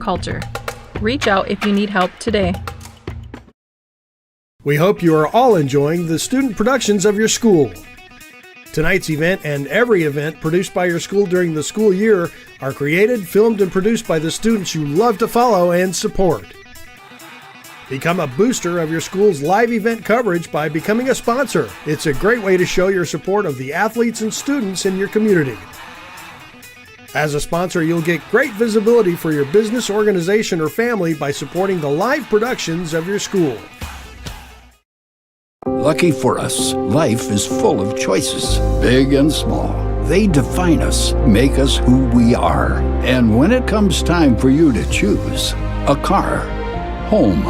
Culture. Reach out if you need help today. We hope you are all enjoying the student productions of your school. Tonight's event and every event produced by your school during the school year are created, filmed, and produced by the students you love to follow and support. Become a booster of your school's live event coverage by becoming a sponsor. It's a great way to show your support of the athletes and students in your community. As a sponsor, you'll get great visibility for your business, organization, or family by supporting the live productions of your school. Lucky for us, life is full of choices, big and small. They define us, make us who we are. And when it comes time for you to choose a car, home,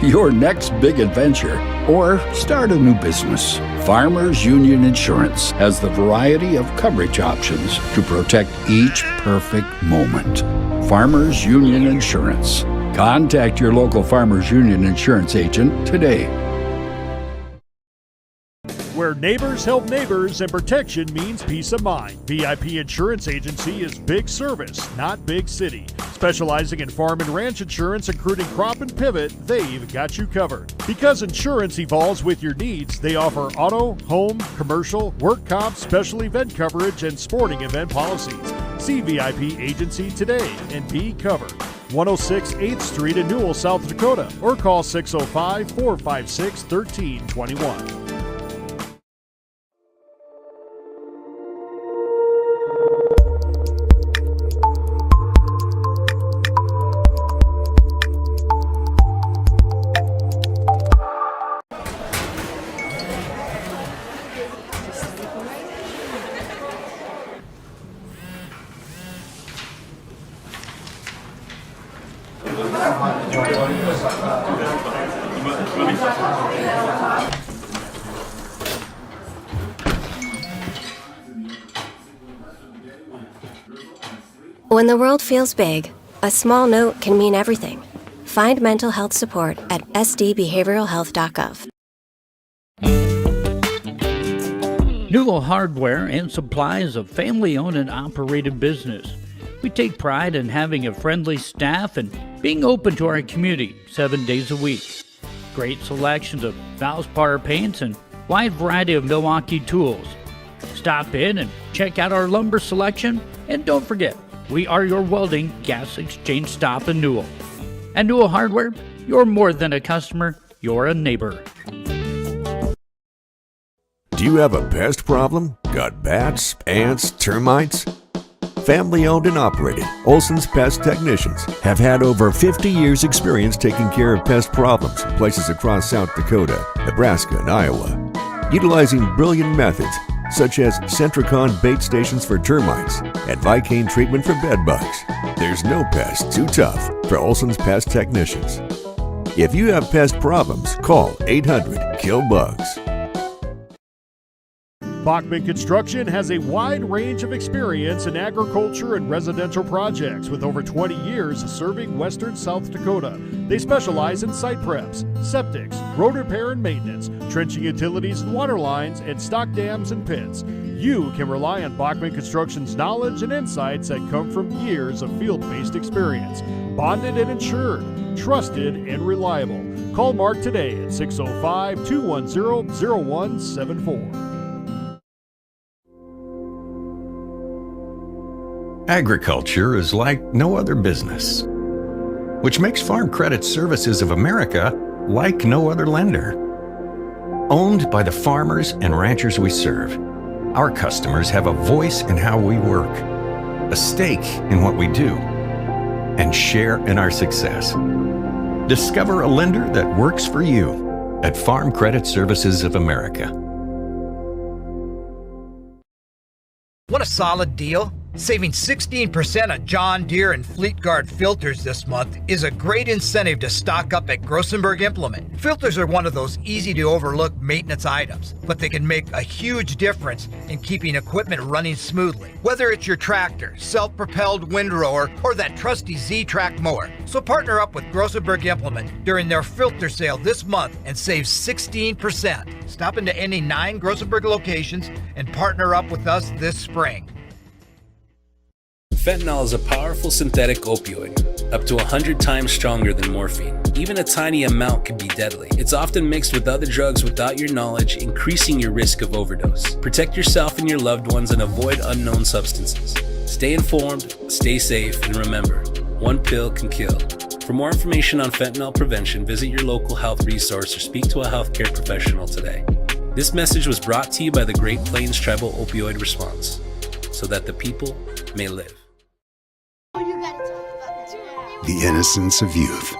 your next big adventure, or start a new business, Farmers Union Insurance has the variety of coverage options to protect each perfect moment. Farmers Union Insurance. Contact your local Farmers Union Insurance agent today. Where neighbors help neighbors and protection means peace of mind. VIP Insurance Agency is big service, not big city. Specializing in farm and ranch insurance, including crop and pivot, they've got you covered. Because insurance evolves with your needs, they offer auto, home, commercial, work comp, special event coverage, and sporting event policies. See VIP Agency today and be covered. 106 8th Street in Newell, South Dakota, or call 605-456-1321. When the world feels big, a small note can mean everything. Find mental health support at sdbehavioralhealth.gov. Newell Hardware and Supply is a family-owned and operated business. We take pride in having a friendly staff and being open to our community 7 days a week. Great selections of Valspar paints and wide variety of Milwaukee tools. Stop in and check out our lumber selection, and don't forget, we are your welding gas exchange stop in Newell. At Newell Hardware, you're more than a customer, you're a neighbor. Do you have a pest problem? Got bats, ants, termites? Family owned and operated, Olson's Pest Technicians have had over 50 years experience taking care of pest problems in places across South Dakota, Nebraska, and Iowa. Utilizing brilliant methods such as Centricon bait stations for termites and Vicane treatment for bed bugs. There's no pest too tough for Olson's Pest Technicians. If you have pest problems, call 800-KILL-BUGS. Bachman Construction has a wide range of experience in agriculture and residential projects with over 20 years serving western South Dakota. They specialize in site preps, septics, road repair and maintenance, trenching utilities and water lines, and stock dams and pits. You can rely on Bachman Construction's knowledge and insights that come from years of field-based experience. Bonded and insured, trusted and reliable. Call Mark today at 605-210-0174. Agriculture is like no other business, which makes Farm Credit Services of America like no other lender. Owned by the farmers and ranchers we serve, our customers have a voice in how we work, a stake in what we do, and share in our success. Discover a lender that works for you at Farm Credit Services of America. Want a solid deal? Saving 16% on John Deere and Fleet Guard filters this month is a great incentive to stock up at Grossenberg Implement. Filters are one of those easy to overlook maintenance items, but they can make a huge difference in keeping equipment running smoothly. Whether it's your tractor, self-propelled windrower, or that trusty Z-Track mower. So partner up with Grossenberg Implement during their filter sale this month and save 16%. Stop into any 9 Grossenberg locations and partner up with us this spring. Fentanyl is a powerful synthetic opioid. up to 100 times stronger than morphine. Even a tiny amount can be deadly. It's often mixed with other drugs without your knowledge, increasing your risk of overdose. Protect yourself and your loved ones and avoid unknown substances. Stay informed, stay safe, and remember, one pill can kill. For more information on fentanyl prevention, visit your local health resource or speak to a healthcare professional today. This message was brought to you by the Great Plains Tribal Opioid Response, so that the people may live. The innocence of youth.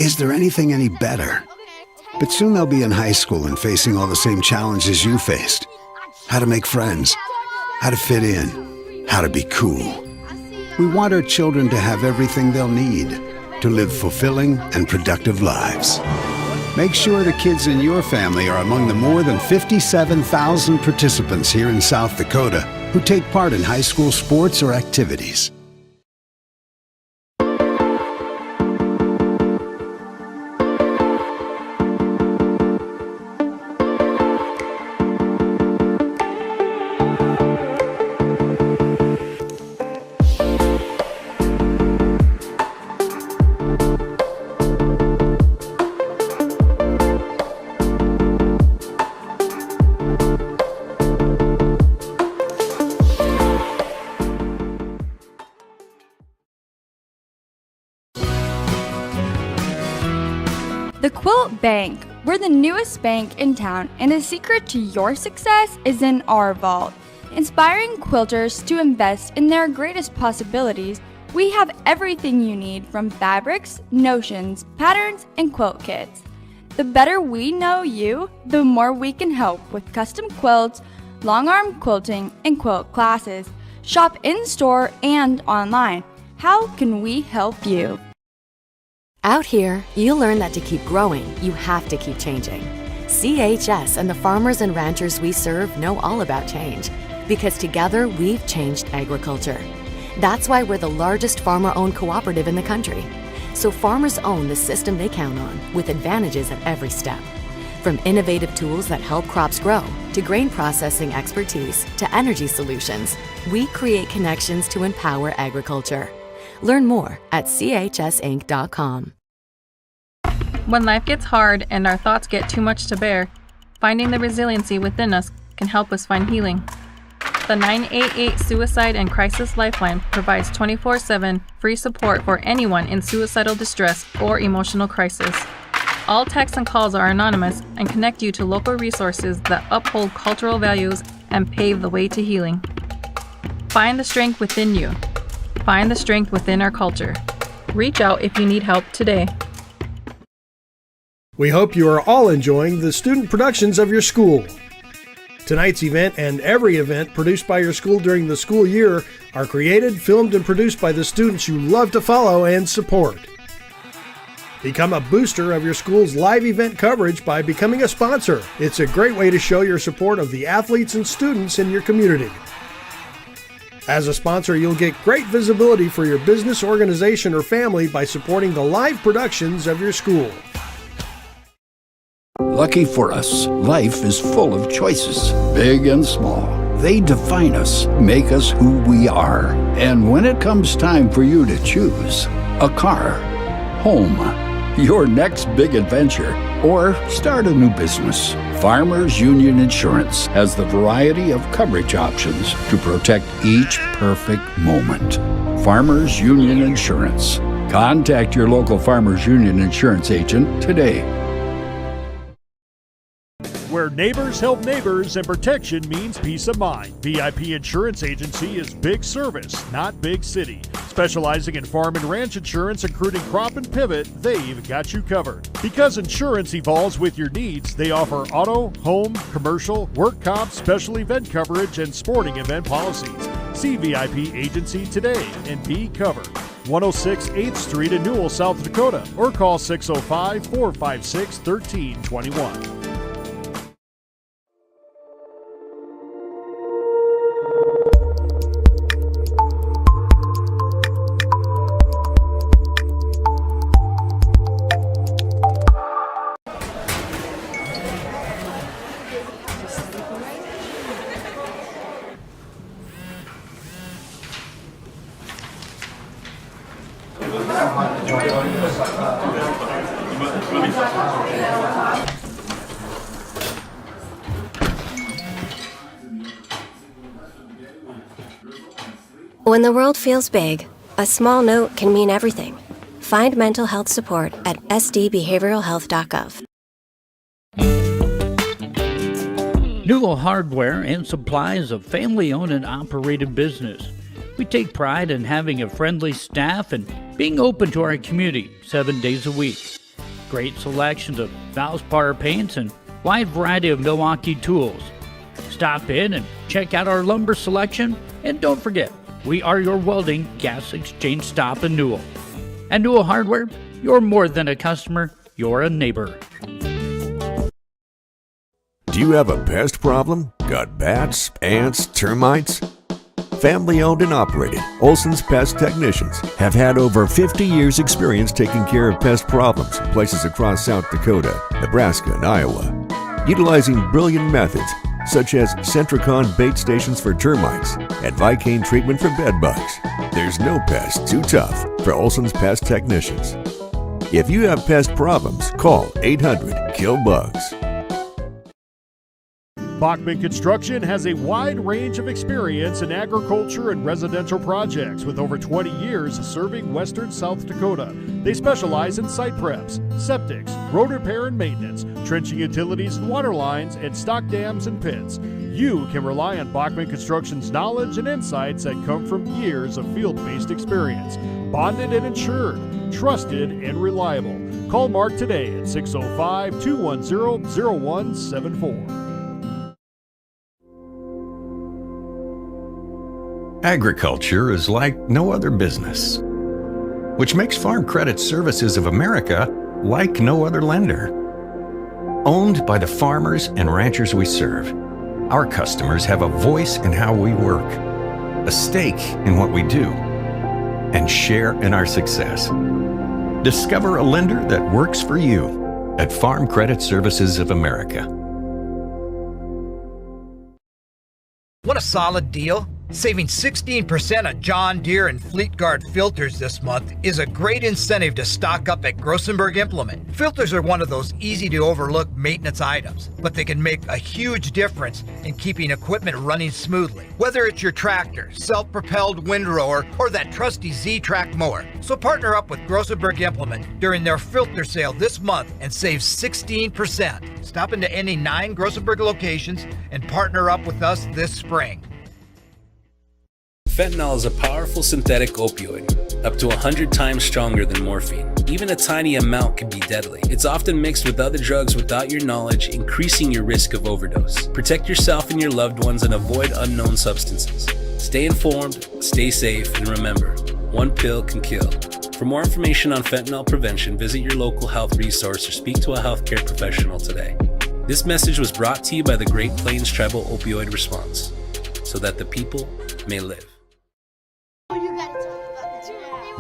Is there anything any better? But soon they'll be in high school and facing all the same challenges you faced. How to make friends, how to fit in, how to be cool. We want our children to have everything they'll need to live fulfilling and productive lives. Make sure the kids in your family are among the more than 57,000 participants here in South Dakota who take part in high school sports or activities. The Quilt Bank. We're the newest bank in town, and the secret to your success is in our vault. Inspiring quilters to invest in their greatest possibilities, we have everything you need from fabrics, notions, patterns, and quilt kits. The better we know you, the more we can help with custom quilts, long arm quilting, and quilt classes. Shop in-store and online. How can we help you? Out here, you'll learn that to keep growing, you have to keep changing. CHS and the farmers and ranchers we serve know all about change, because together we've changed agriculture. That's why we're the largest farmer-owned cooperative in the country. So farmers own the system they count on, with advantages at every step. From innovative tools that help crops grow, to grain processing expertise, to energy solutions, we create connections to empower agriculture. Learn more at chsinc.com. When life gets hard and our thoughts get too much to bear, finding the resiliency within us can help us find healing. The 988 Suicide and Crisis Lifeline provides 24/7 free support for anyone in suicidal distress or emotional crisis. All texts and calls are anonymous and connect you to local resources that uphold cultural values and pave the way to healing. Find the strength within you. Find the strength within our culture. Reach out if you need help today. We hope you are all enjoying the student productions of your school. Tonight's event and every event produced by your school during the school year are created, filmed, and produced by the students you love to follow and support. Become a booster of your school's live event coverage by becoming a sponsor. It's a great way to show your support of the athletes and students in your community. As a sponsor, you'll get great visibility for your business, organization, or family by supporting the live productions of your school. Lucky for us, life is full of choices, big and small. They define us, make us who we are. And when it comes time for you to choose a car, home, your next big adventure, or start a new business, Farmers Union Insurance has the variety of coverage options to protect each perfect moment. Farmers Union Insurance. Contact your local Farmers Union Insurance agent today. Where neighbors help neighbors and protection means peace of mind. VIP Insurance Agency is big service, not big city. Specializing in farm and ranch insurance, including crop and pivot, they've got you covered. Because insurance evolves with your needs, they offer auto, home, commercial, work comp, special event coverage, and sporting event policies. See VIP Agency today and be covered. 106 8th Street in Newell, South Dakota, or call 605-456-1321. When the world feels big, a small note can mean everything. Find mental health support at sdbehavioralhealth.gov. Newell Hardware and Supply is a family-owned and operated business. We take pride in having a friendly staff and being open to our community 7 days a week. Great selections of Valspar paints and wide variety of Milwaukee tools. Stop in and check out our lumber selection, and don't forget, we are your welding gas exchange stop in Newell. At Newell Hardware, you're more than a customer, you're a neighbor. Do you have a pest problem? Got bats, ants, termites? Family owned and operated, Olson's Pest Technicians have had over 50 years experience taking care of pest problems in places across South Dakota, Nebraska, and Iowa. Utilizing brilliant methods such as Centricon bait stations for termites and Vicane treatment for bed bugs, there's no pest too tough for Olson's Pest Technicians. If you have pest problems, call 800-KILL-BUGS. Bachman Construction has a wide range of experience in agriculture and residential projects with over 20 years serving western South Dakota. They specialize in site preps, septics, road repair and maintenance, trenching utilities and water lines, and stock dams and pits. You can rely on Bachman Construction's knowledge and insights that come from years of field-based experience. Bonded and insured, trusted and reliable. Call Mark today at 605-210-0174. Agriculture is like no other business, which makes Farm Credit Services of America like no other lender. Owned by the farmers and ranchers we serve, our customers have a voice in how we work, a stake in what we do, and share in our success. Discover a lender that works for you at Farm Credit Services of America. Want a solid deal? Saving 16% on John Deere and Fleet Guard filters this month is a great incentive to stock up at Grossenberg Implement. Filters are one of those easy to overlook maintenance items, but they can make a huge difference in keeping equipment running smoothly. Whether it's your tractor, self-propelled windrower, or that trusty Z-Track mower. So partner up with Grossenberg Implement during their filter sale this month and save 16%. Stop into any 9 Grossenberg locations and partner up with us this spring. Fentanyl is a powerful synthetic opioid, up to 100 times stronger than morphine. Even a tiny amount can be deadly. It's often mixed with other drugs without your knowledge, increasing your risk of overdose. Protect yourself and your loved ones and avoid unknown substances. Stay informed, stay safe, and remember, one pill can kill. For more information on fentanyl prevention, visit your local health resource or speak to a healthcare professional today. This message was brought to you by the Great Plains Tribal Opioid Response, so that the people may live.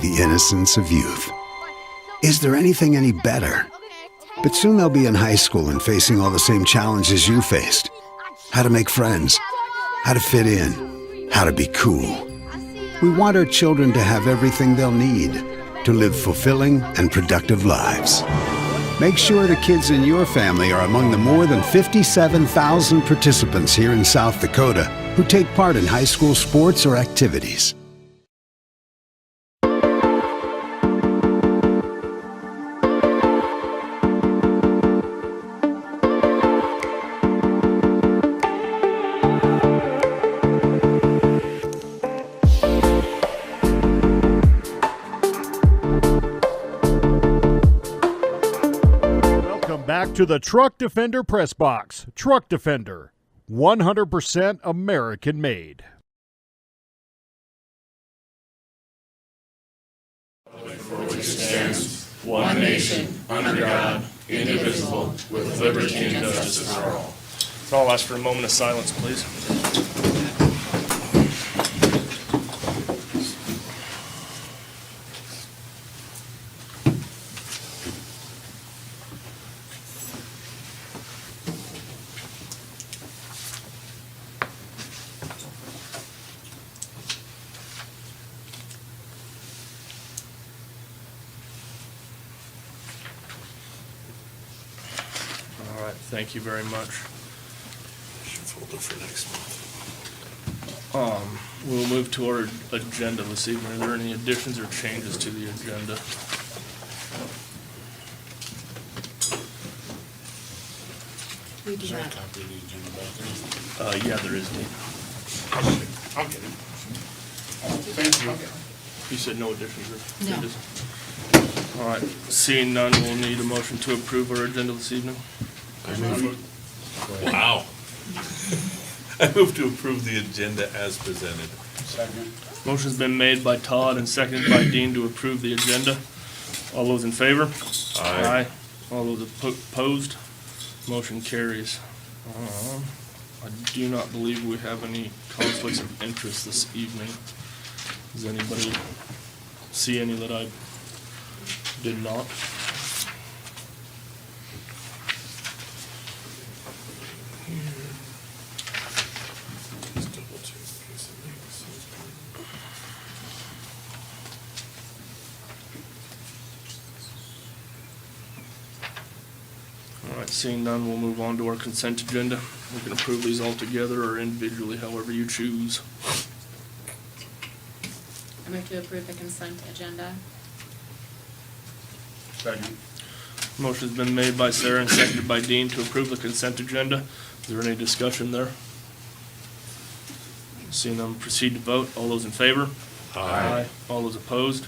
The innocence of youth. Is there anything any better? But soon they'll be in high school and facing all the same challenges you faced. How to make friends, how to fit in, how to be cool. We want our children to have everything they'll need to live fulfilling and productive lives. Make sure the kids in your family are among the more than 57,000 participants here in South Dakota who take part in high school sports or activities. Back to the Truck Defender Press Box. Truck Defender, 100% American made. For which it stands, one nation, under God, indivisible, with liberty and justice for all. So I'll ask for a moment of silence, please. Thank you very much. Folder for next month. We'll move to our agenda this evening. Are there any additions or changes to the agenda? We do Is there a not. copy of the agenda back there? Yeah, there is. I'll get it. Thank you. You said no additions or No. changes? All right, seeing none, we'll need a motion to approve our agenda this evening. Wow. I move to approve the agenda as presented. Second. Motion's been made by Todd and seconded by Dean to approve the agenda. All those in favor? Aye. All those opposed? Motion carries. I do not believe we have any conflicts of interest this evening. Does anybody see any that I did not? Just double check in case it makes sense. All right, seeing none, we'll move on to our consent agenda. We can approve these all together or individually, however you choose. I move to approve the consent agenda. Second. Motion's been made by Sarah and seconded by Dean to approve the consent agenda. Is there any discussion there? Seeing none, proceed to vote. All those in favor? Aye. All those opposed?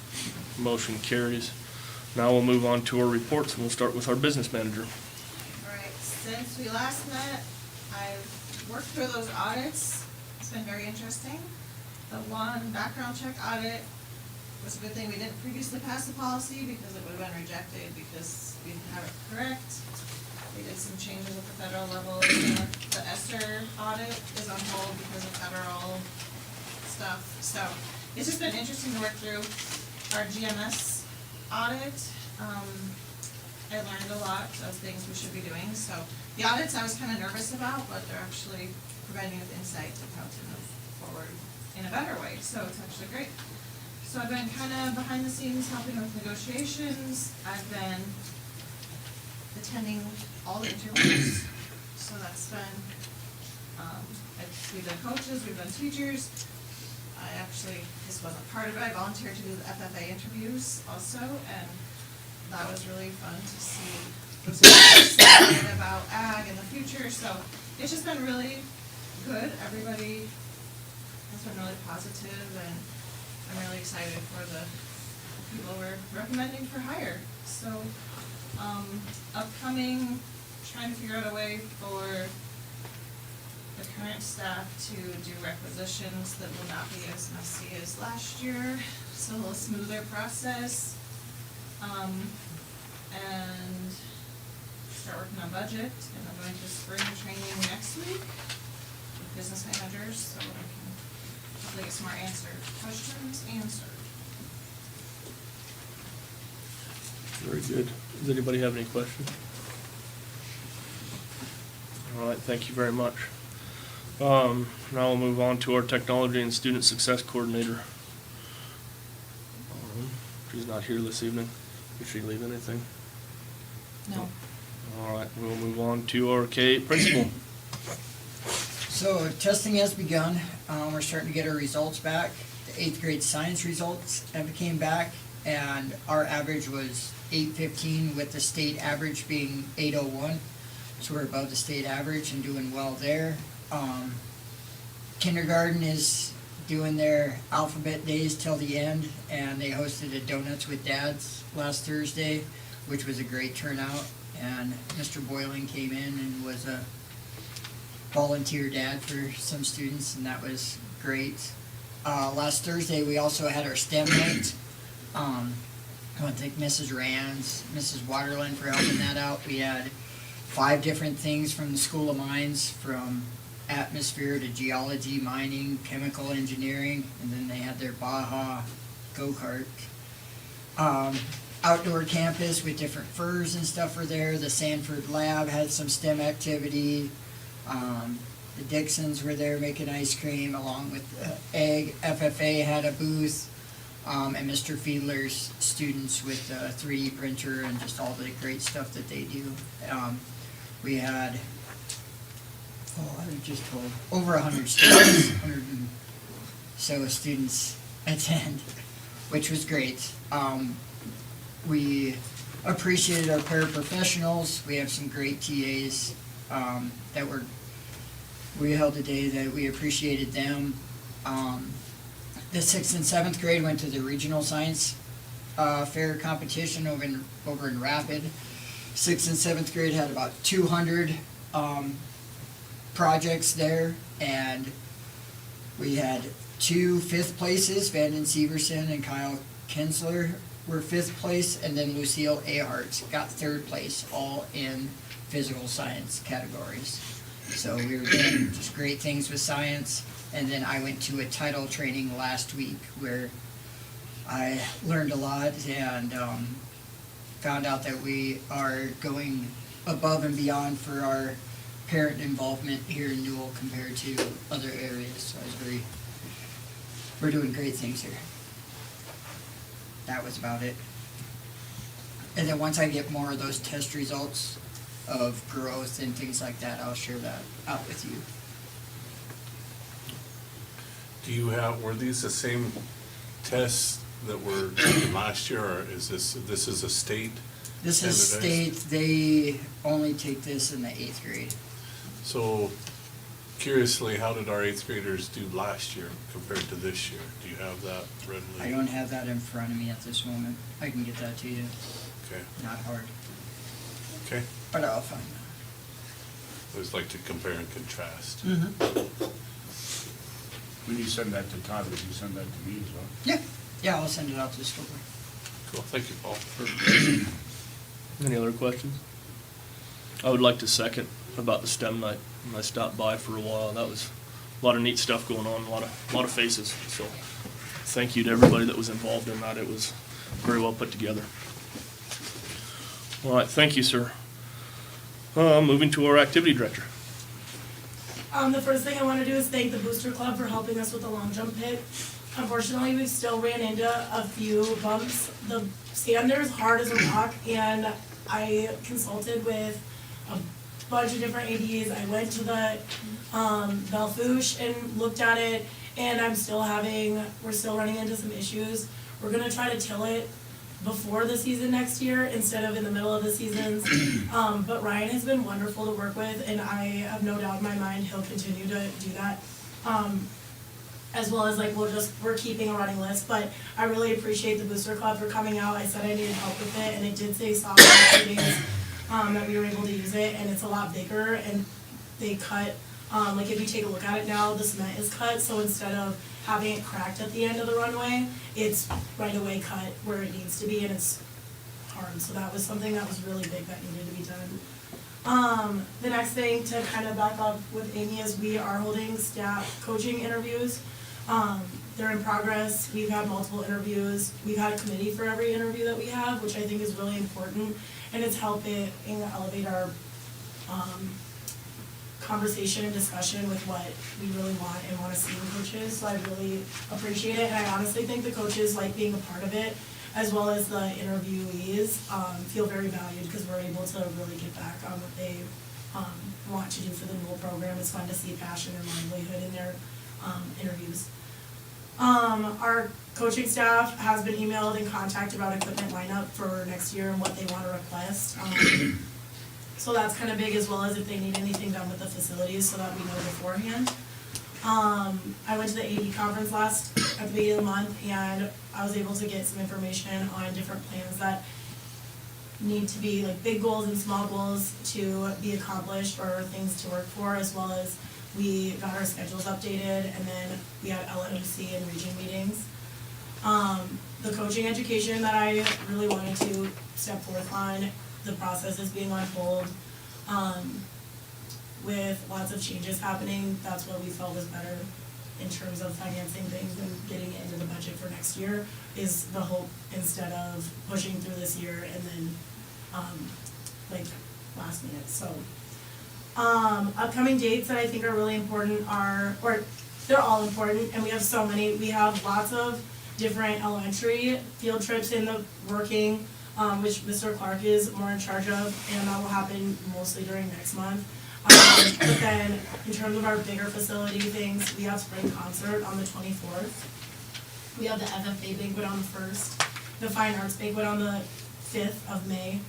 Motion carries. Now we'll move on to our reports, and we'll start with our business manager. All right, since we last met, I've worked through those audits. It's been very interesting. The one background check audit was a good thing we didn't previously pass the policy because it would have been rejected because we didn't have it correct. We did some changes at the federal level. The ESSER audit is on hold because of federal stuff. So it's just been interesting to work through our GMS audit. I learned a lot of things we should be doing. So the audits I was kind of nervous about, but they're actually providing us insight of how to move forward in a better way. So it's actually great. So I've been kind of behind the scenes helping with negotiations. I've been attending all the interviews. So that's been, we've done coaches, we've done teachers. I actually, this wasn't part of it, I volunteered to do the FFA interviews also, and that was really fun to see what's excited about ag in the future. So it's just been really good. Everybody has been really positive, and I'm really excited for the people we're recommending for hire. So upcoming, trying to figure out a way for the current staff to do requisitions that will not be as messy as last year, so a little smoother process. And start working on budget, and I'm going to spring training next week with business managers, so I can hopefully get some more questions answered. Very good. Does anybody have any questions? All right, thank you very much. Now we'll move on to our technology and student success coordinator. She's not here this evening. Did she leave anything? No. All right, we'll move on to our K-8 principal. So testing has begun. We're starting to get our results back. The 8th grade science results have came back, and our average was 815 with the state average being 801. So we're above the state average and doing well there. Kindergarten is doing their alphabet days till the end, and they hosted a Donuts with Dads last Thursday, which was a great turnout. And Mr. Boylan came in and was a volunteer dad for some students, and that was great. Last Thursday we also had our STEM night. I want to thank Mrs. Rands, Mrs. Waterland for helping that out. We had 5 different things from the School of Mines, from atmosphere to geology, mining, chemical engineering, and then they had their Baja go-kart. Outdoor campus with different furs and stuff were there. The Sanford Lab had some STEM activity. The Dixons were there making ice cream along with Egg. FFA had a booth. And Mr. Fiedler's students with a 3D printer and just all the great stuff that they do. We had, I just told, over 100 students, 100 and so students attend, which was great. We appreciated our paraprofessionals. We have some great TAs we held a day that we appreciated them. The 6th and 7th grade went to the regional science fair competition over in Rapid. 6th and 7th grade had about 200 projects there, and we had 2 5th places. Vanden Severson and Kyle Kinsler were 5th place, and then Lucille Ahart got 3rd place, all in physical science categories. So we were doing just great things with science. And then I went to a title training last week where I learned a lot and found out that we are going above and beyond for our parent involvement here in Newell compared to other areas. So we're doing great things here. That was about it. And then once I get more of those test results of growth and things like that, I'll share that out with you. Were these the same tests that were taken last year, or is this is a state? This is state. They only take this in the 8th grade. So, curiously, how did our 8th graders do last year compared to this year? Do you have that readily? I don't have that in front of me at this moment. I can get that to you. Okay. Not hard. Okay. But I'll find that. I always like to compare and contrast. Mm-hmm. When you send that to Todd, would you send that to me as well? Yeah. Yeah, I'll send it out to the school board. Cool. Thank you, Paul. Any other questions? I would like to second about the STEM night. I stopped by for a while, and that was a lot of neat stuff going on, a lot of faces. So thank you to everybody that was involved in that. It was very well put together. All right, thank you, sir. Moving to our activity director. The first thing I want to do is thank the Booster Club for helping us with the long jump pit. Unfortunately, we still ran into a few bumps. The stand there is hard as a rock, and I consulted with a bunch of different ADs. I went to the Belfouche and looked at it, and we're still running into some issues. We're gonna try to till it before the season next year instead of in the middle of the seasons. But Ryan has been wonderful to work with, and I have no doubt in my mind he'll continue to do that. As well as we're keeping a running list, but I really appreciate the Booster Club for coming out. I said I needed help with it, and it did say soft days that we were able to use it, and it's a lot bigger, and they cut, if you take a look at it now, the cement is cut, so instead of having it cracked at the end of the runway, it's right away cut where it needs to be, and it's hard. So that was something that was really big that needed to be done. The next thing to kind of back up with Amy is we are holding staff coaching interviews. They're in progress. We've had multiple interviews. We've had a committee for every interview that we have, which I think is really important, and it's helping elevate our conversation and discussion with what we really want and want to see in coaches. So I really appreciate it, and I honestly think the coaches like being a part of it, as well as the interviewees feel very valued because we're able to really get back on what they want to do for the Newell program. It's fun to see passion and livelihood in their interviews. Our coaching staff has been emailed and contacted about equipment lineup for next year and what they want to request. So that's kind of big, as well as if they need anything done with the facilities so that we know beforehand. I went to the AD conference at the beginning of the month, and I was able to get some information on different plans that need to be big goals and small goals to be accomplished or things to work for, as well as we got our schedules updated, and then we had LNOC and region meetings. The coaching education that I really wanted to step forth on, the process is being on hold. With lots of changes happening, that's what we felt was better in terms of financing things and getting it into the budget for next year is the hope, instead of pushing through this year and then last minute. So upcoming dates that I think are really important they're all important, and we have so many. We have lots of different elementary field trips in the working. which Mr. Clark is more in charge of, and that will happen mostly during next month. But then, in terms of our bigger facility things, we have spring concert on the 24th. We have the FFA banquet on the 1st, the Fine Arts banquet on the 5th of May,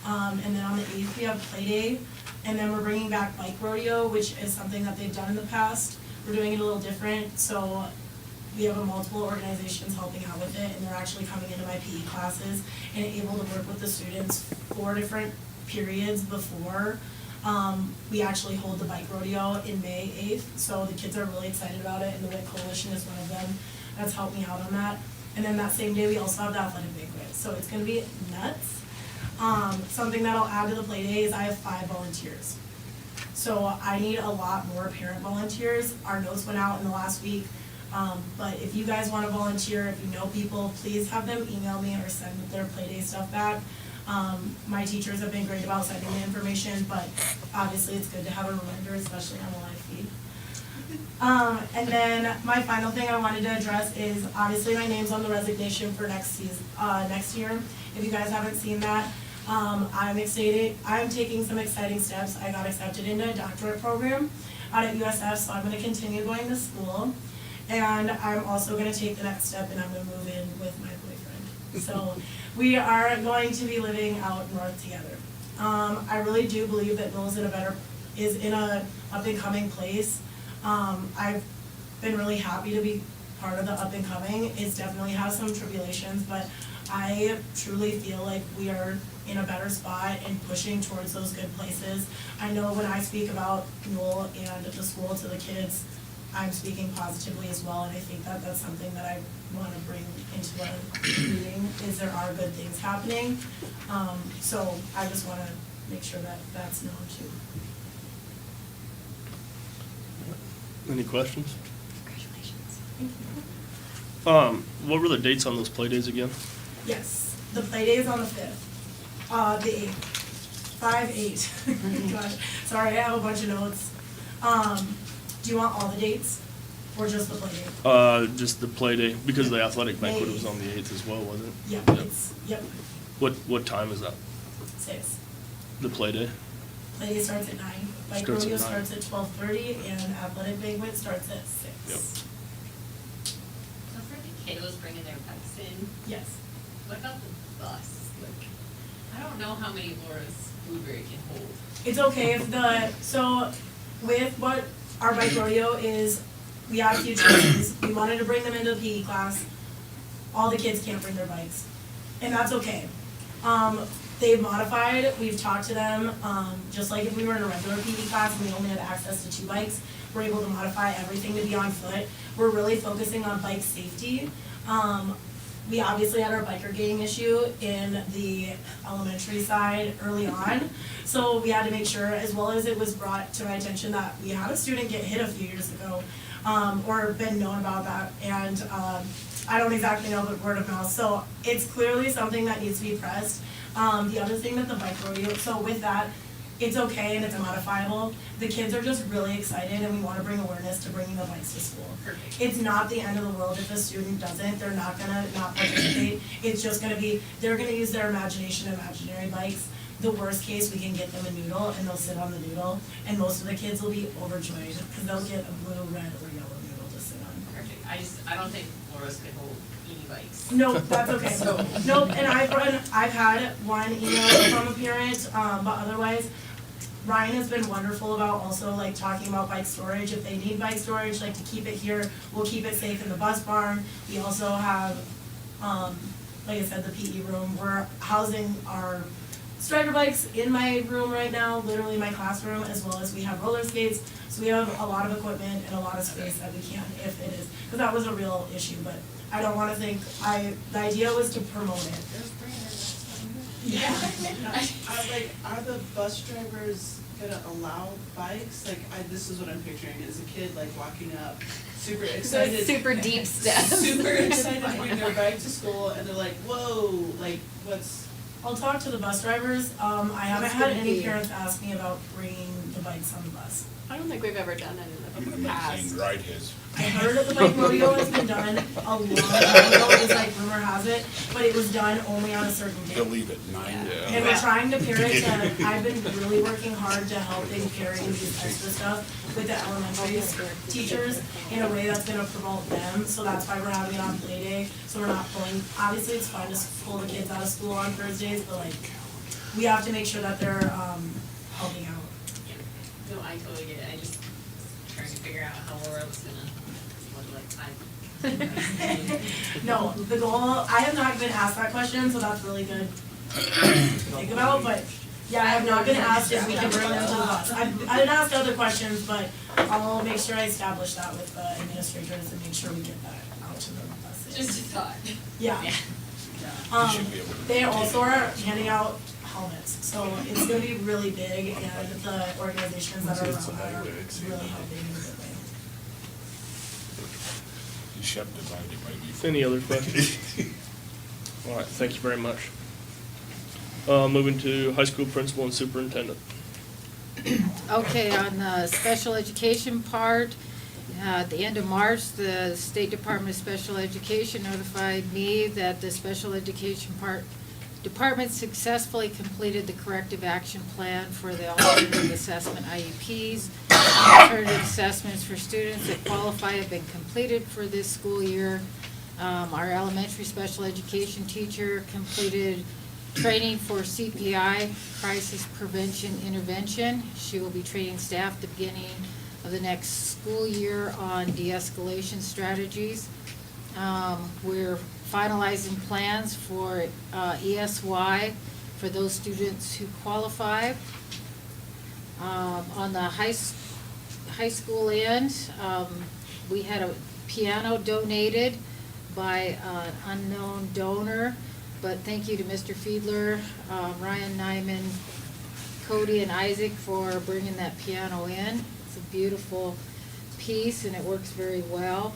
and then on the 8th we have Play Day, and then we're bringing back bike rodeo, which is something that they've done in the past. We're doing it a little different, so we have multiple organizations helping out with it, and they're actually coming into my PE classes and able to work with the students 4 different periods before we actually hold the bike rodeo in May 8th, so the kids are really excited about it, and the WIC Coalition is one of them that's helped me out on that. And then that same day we also have the athletic banquet, so it's going to be nuts. Something that I'll add to the play day is I have 5 volunteers, so I need a lot more parent volunteers. Our notes went out in the last week, but if you guys want to volunteer, if you know people, please have them email me or send their play day stuff back. My teachers have been great about sending the information, but obviously it's good to have a reminder, especially on the live feed. And then my final thing I wanted to address is obviously my name's on the resignation for next year. If you guys haven't seen that, I'm excited. I'm taking some exciting steps. I got accepted into a doctorate program out at USF, so I'm going to continue going to school. And I'm also going to take the next step, and I'm going to move in with my boyfriend. So we are going to be living out north together. I really do believe that Newell's is in a up and coming place. I've been really happy to be part of the up and coming. It definitely has some tribulations, but I truly feel like we are in a better spot and pushing towards those good places. I know when I speak about Newell and the school to the kids, I'm speaking positively as well, and I think that that's something that I want to bring into the meeting, is there are good things happening. So I just want to make sure that that's known too. Any questions? Congratulations. Thank you. What were the dates on those play days again? Yes, the play day is on the 5th, the 8th, 5/8. Gosh, sorry, I have a bunch of notes. Do you want all the dates, or just the play day? Just the play day, because the athletic banquet was on the 8th as well, wasn't it? Yep. Yep. What time is that? 6. The play day? Play day starts at 9. Bike Starts at rodeo 9. starts at 12:30, and athletic banquet starts at 6. Yep. So for the kiddos bringing their bikes in, yes. What about the bus? Like, I don't know how many Laura's Blueberry can hold. It's okay if so with what our bike rodeo is, we have a few choices. We wanted to bring them into the PE class. All the kids can't bring their bikes, and that's okay. They've modified, we've talked to them, just like if we were in a regular PE class and we only had access to 2 bikes, we're able to modify everything to be on foot. We're really focusing on bike safety. We obviously had our biker gang issue in the elementary side early on, so we had to make sure, as well as it was brought to my attention that we had a student get hit a few years ago, or been known about that, and I don't exactly know, but word of mouth. So it's clearly something that needs to be pressed. The other thing that the bike rodeo, so with that, it's okay and it's modifiable. The kids are just really excited, and we want to bring awareness to bringing the bikes to school. Perfect. It's not the end of the world if a student doesn't. They're not gonna not participate. It's just gonna be, they're gonna use their imagination, imaginary bikes. The worst case, we can get them a noodle and they'll sit on the noodle, and most of the kids will be overjoyed because they'll get a blue, red, or yellow noodle to sit on. Perfect. I don't think Laura's could hold e-bikes. No, that's okay. Nope, and I've had one email from a parent, but otherwise, Ryan has been wonderful about also like talking about bike storage. If they need bike storage, like to keep it here, we'll keep it safe in the bus barn. We also have, like I said, the PE room. We're housing our strider bikes in my room right now, literally my classroom, as well as we have roller skates. So we have a lot of equipment and a lot of space that we can, if it is, because that was a real issue, but I don't want to think, the idea was to promote it. Yeah. Are the bus drivers gonna allow bikes? This is what I'm picturing, is a kid walking up, super excited. Super deep steps. Super excited to bring their bike to school, and they're like, whoa, what's I'll talk to the bus drivers. I haven't had any parents ask me about bringing the bikes on the bus. I don't think we've ever done it in the past. Ride his. I heard that the bike rodeo has been done a long time ago, is like rumor has it, but it was done only on a certain day. They'll leave at 9. And we're trying to pair it to, I've been really working hard to help in pairing these extra stuff with the elementary teachers in a way that's gonna promote them, so that's why we're having it on play day, so we're not pulling, obviously it's fine to pull the kids out of school on Thursdays, but like, we have to make sure that they're, helping out. No, I totally get it. I just trying to figure out how we're else gonna, No, the goal, I have not been asked that question, so that's really good to think about, but yeah, I have not been asked if we can bring them to the bus. I didn't ask other questions, but I'll make sure I establish that with the administrators and make sure we get that out to the buses. Just a thought. Yeah. They also are handing out helmets, so it's gonna be really big, and the organizations that are around that are really helping in a good way. Any other questions? All right, thank you very much. Moving to high school principal and superintendent. Okay, on the special education part, at the end of March, the State Department of Special Education notified me that the special education department successfully completed the corrective action plan for the alternative assessment IEPs. Alternative assessments for students that qualify have been completed for this school year. Our elementary special education teacher completed training for CPI, Crisis Prevention Intervention. She will be training staff at the beginning of the next school year on de-escalation strategies. We're finalizing plans for ESY for those students who qualify. On the high school end, we had a piano donated by an unknown donor, but thank you to Mr. Fiedler, Ryan Nyman, Cody, and Isaac for bringing that piano in. It's a beautiful piece and it works very well.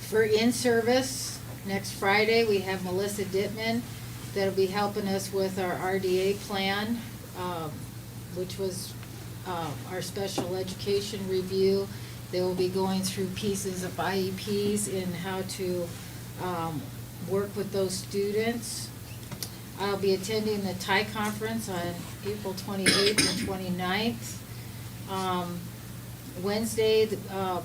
For in-service, next Friday, we have Melissa Dittman that'll be helping us with our RDA plan, which was our special education review. They will be going through pieces of IEPs and how to work with those students. I'll be attending the TIE conference on April 28th and 29th. Wednesday,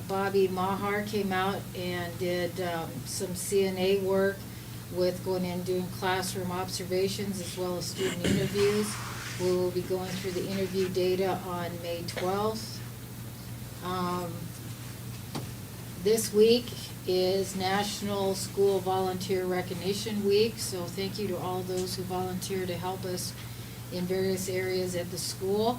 Bobby Maher came out and did some CNA work with going in and doing classroom observations as well as student interviews. We will be going through the interview data on May 12th. This week is National School Volunteer Recognition Week, so thank you to all those who volunteer to help us in various areas at the school.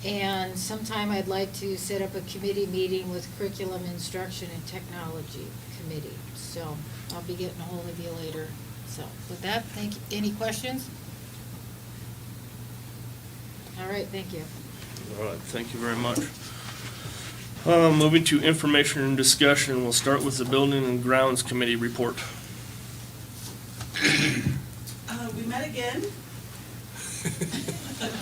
And sometime I'd like to set up a committee meeting with Curriculum Instruction and Technology Committee. So I'll be getting a hold of you later. So with that, thank you. Any questions? All right, thank you. All right, thank you very much. Moving to information and discussion, we'll start with the Building and Grounds Committee report. We met again.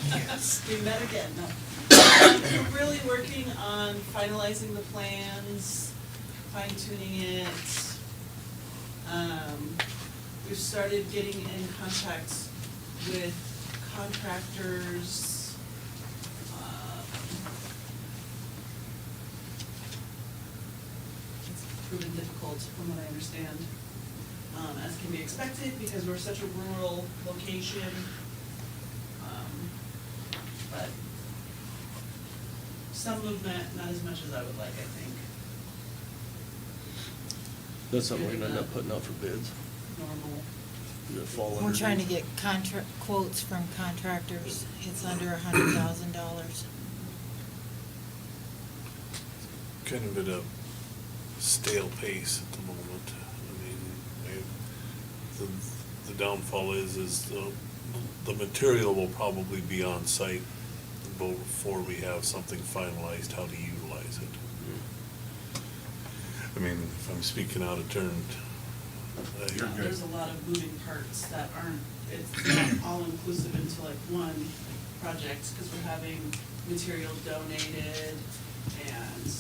Yes, we met again. No. We're really working on finalizing the plans, fine-tuning it. We've started getting in contact with contractors. It's proven difficult from what I understand, as can be expected because we're such a rural location. But some movement, not as much as I would like, I think. That's something we're gonna end up putting out for bids. Normal. We're trying to get quotes from contractors. It's under $100,000. Kind of at a stale pace at the moment. I mean, the downfall is the material will probably be on site before we have something finalized how to utilize it. I mean, if I'm speaking out of turn, You're good. There's a lot of moving parts that aren't, it's not all inclusive into like one project, because we're having material donated and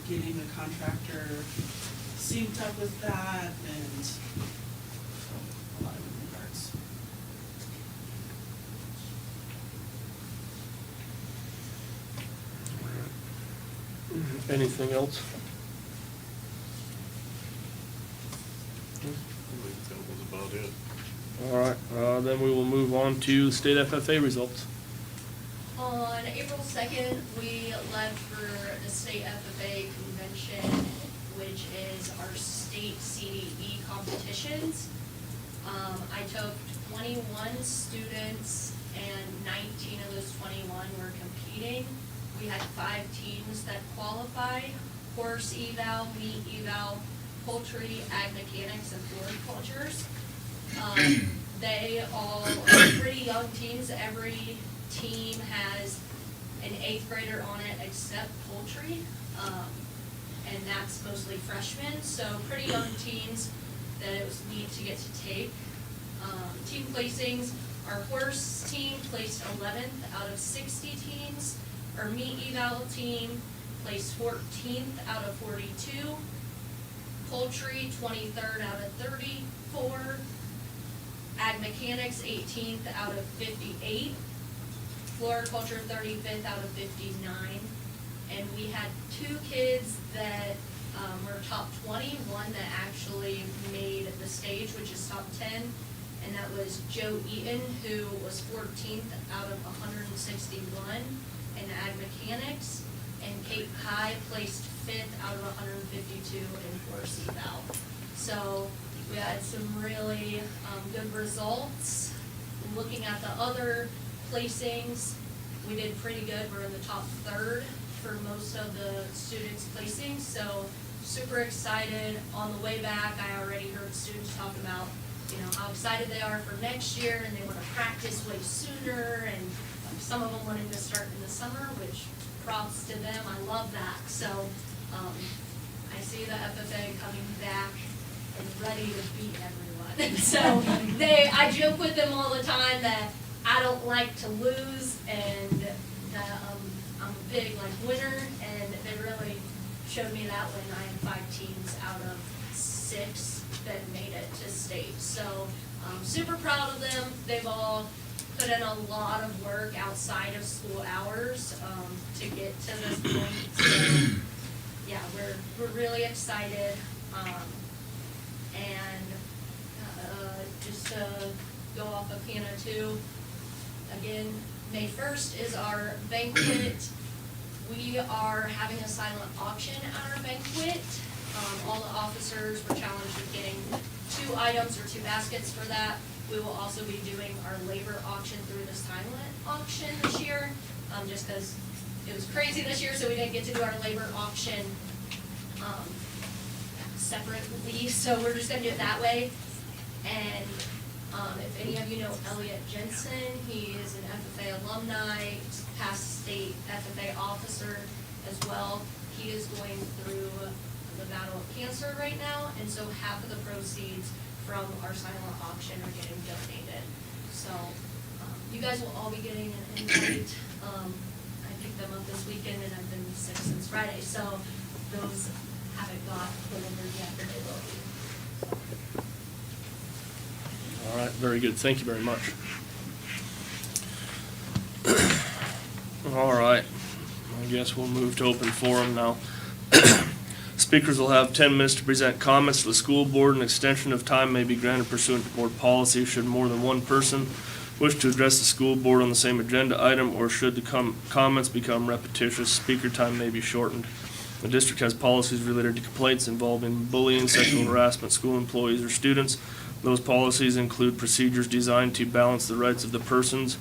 getting the contractor synced up with that, and so a lot of moving parts. Anything else? I think that was about it. All right, then we will move on to the state FFA results. On April 2nd, we left for the state FFA convention, which is our state CDE competitions. I took 21 students, and 19 of those 21 were competing. We had 5 teams that qualified: horse eval, meat eval, poultry, ag mechanics, and floricultures. They all are pretty young teams. Every team has an 8th grader on it except poultry, and that's mostly freshmen, so pretty young teams that it was neat to get to take. Team placings, our horse team placed 11th out of 60 teams. Our meat eval team placed 14th out of 42. Poultry, 23rd out of 34. Ag mechanics, 18th out of 58. Floriculture, 35th out of 59. And we had 2 kids that were top 20, one that actually made the stage, which is top 10, and that was Joe Eaton, who was 14th out of 161 in ag mechanics, and Kate Kai placed 5th out of 152 in horse eval. So we had some really good results. Looking at the other placings, we did pretty good. We're in the top 3rd for most of the students' placings, so super excited. On the way back, I already heard students talk about, how excited they are for next year, and they want to practice way sooner, and some of them wanted to start in the summer, which props to them. I love that. So I see the FFA coming back and ready to beat everyone. So I joke with them all the time that I don't like to lose, and I'm a big winner, and they really showed me that when I had 5 teams out of 6 that made it to state. So super proud of them. They've all put in a lot of work outside of school hours to get to this point. So yeah, we're really excited. And just to go off of Hannah too, again, May 1st is our banquet. We are having a silent auction at our banquet. All the officers were challenged with getting 2 items or 2 baskets for that. We will also be doing our labor auction through the silent auction this year, just because it was crazy this year, so we didn't get to do our labor auction separately, so we're just going to do it that way. And if any of you know Elliot Jensen, he is an FFA alumni, past state FFA officer as well. He is going through the battle of cancer right now, and so half of the proceeds from our silent auction are getting donated. So you guys will all be getting an invite. I picked them up this weekend, and I've been sick since Friday, so those haven't got delivered yet, but they will be. All right, very good. Thank you very much. All right, I guess we'll move to open forum now. Speakers will have 10 minutes to present comments to the school board. An extension of time may be granted pursuant to board policy should more than one person wish to address the school board on the same agenda item, or should the comments become repetitious, speaker time may be shortened. The district has policies related to complaints involving bullying, sexual harassment, school employees, or students. Those policies include procedures designed to balance the rights of the persons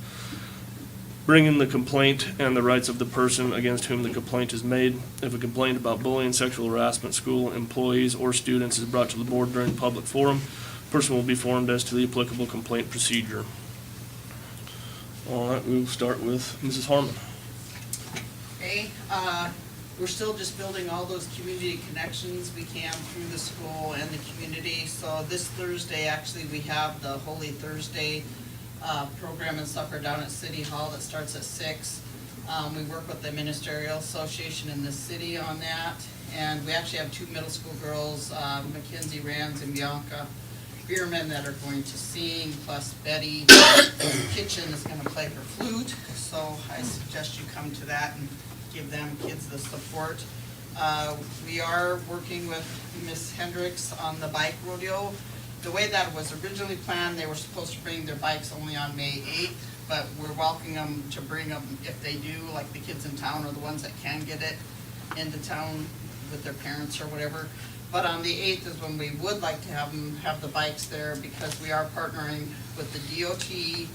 bringing the complaint and the rights of the person against whom the complaint is made. If a complaint about bullying, sexual harassment, school employees, or students is brought to the board during public forum, the person will be informed as to the applicable complaint procedure. All right, we will start with Mrs. Harmon. Okay, we're still just building all those community connections we can through the school and the community. So this Thursday, actually, we have the Holy Thursday program and supper down at City Hall that starts at 6. We work with the Ministerial Association in the city on that. And we actually have 2 middle school girls, Mackenzie Rands and Bianca Bierman, that are going to sing, plus Betty Kitchen is going to play her flute. So I suggest you come to that and give them kids the support. We are working with Miss Hendricks on the bike rodeo. The way that was originally planned, they were supposed to bring their bikes only on May 8th, but we're welcoming them to bring them if they do, like the kids in town are the ones that can get it into town with their parents or whatever. But on the 8th is when we would like to have them have the bikes there, because we are partnering with the DOT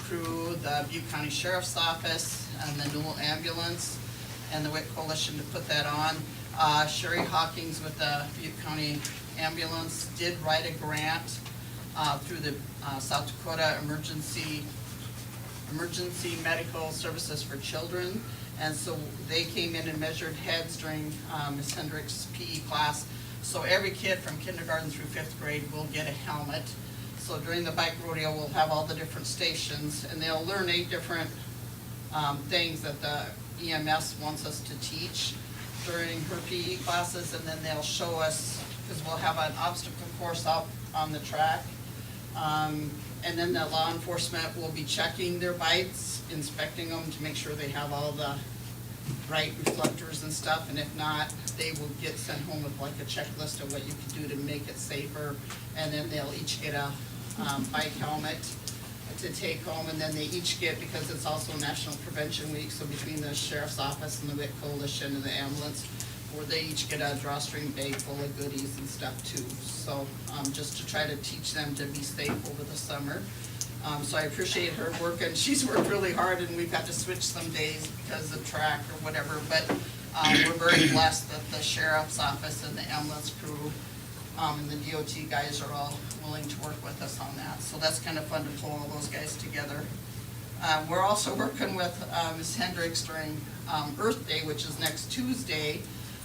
crew, the Butte County Sheriff's Office, and the Newell Ambulance, and the WIC Coalition to put that on. Sherry Hawkins with the Butte County Ambulance did write a grant through the South Dakota Emergency Medical Services for Children. And so they came in and measured heads during Ms. Hendricks' PE class. So every kid from kindergarten through 5th grade will get a helmet. So during the bike rodeo, we'll have all the different stations, and they'll learn 8 different things that the EMS wants us to teach during her PE classes, and then they'll show us, because we'll have an obstacle course out on the track. And then the law enforcement will be checking their bikes, inspecting them to make sure they have all the right reflectors and stuff, and if not, they will get sent home with like a checklist of what you can do to make it safer. And then they'll each get a bike helmet to take home, and then they each get, because it's also National Prevention Week, so between the Sheriff's Office and the WIC Coalition and the ambulance, where they each get a drawstring bag full of goodies and stuff too. So just to try to teach them to be safe over the summer. So I appreciate her work, and she's worked really hard, and we've had to switch some days because of track or whatever, but we're very blessed that the Sheriff's Office and the ambulance crew and the DOT guys are all willing to work with us on that. So that's kind of fun to pull all those guys together. We're also working with Ms. Hendricks during Earth Day, which is next Tuesday.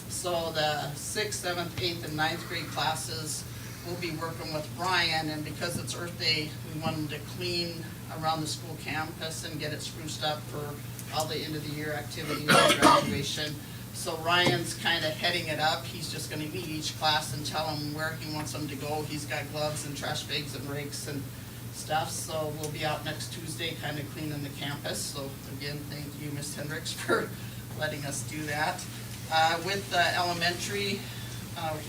So the 6th, 7th, 8th, and 9th grade classes will be working with Brian, and because it's Earth Day, we wanted to clean around the school campus and get it spruced up for all the end of the year activities and graduation. So Ryan's kind of heading it up. He's just going to meet each class and tell them where he wants them to go. He's got gloves and trash bags and rakes and stuff. So we'll be out next Tuesday kind of cleaning the campus. So again, thank you, Ms. Hendricks, for letting us do that. With the elementary,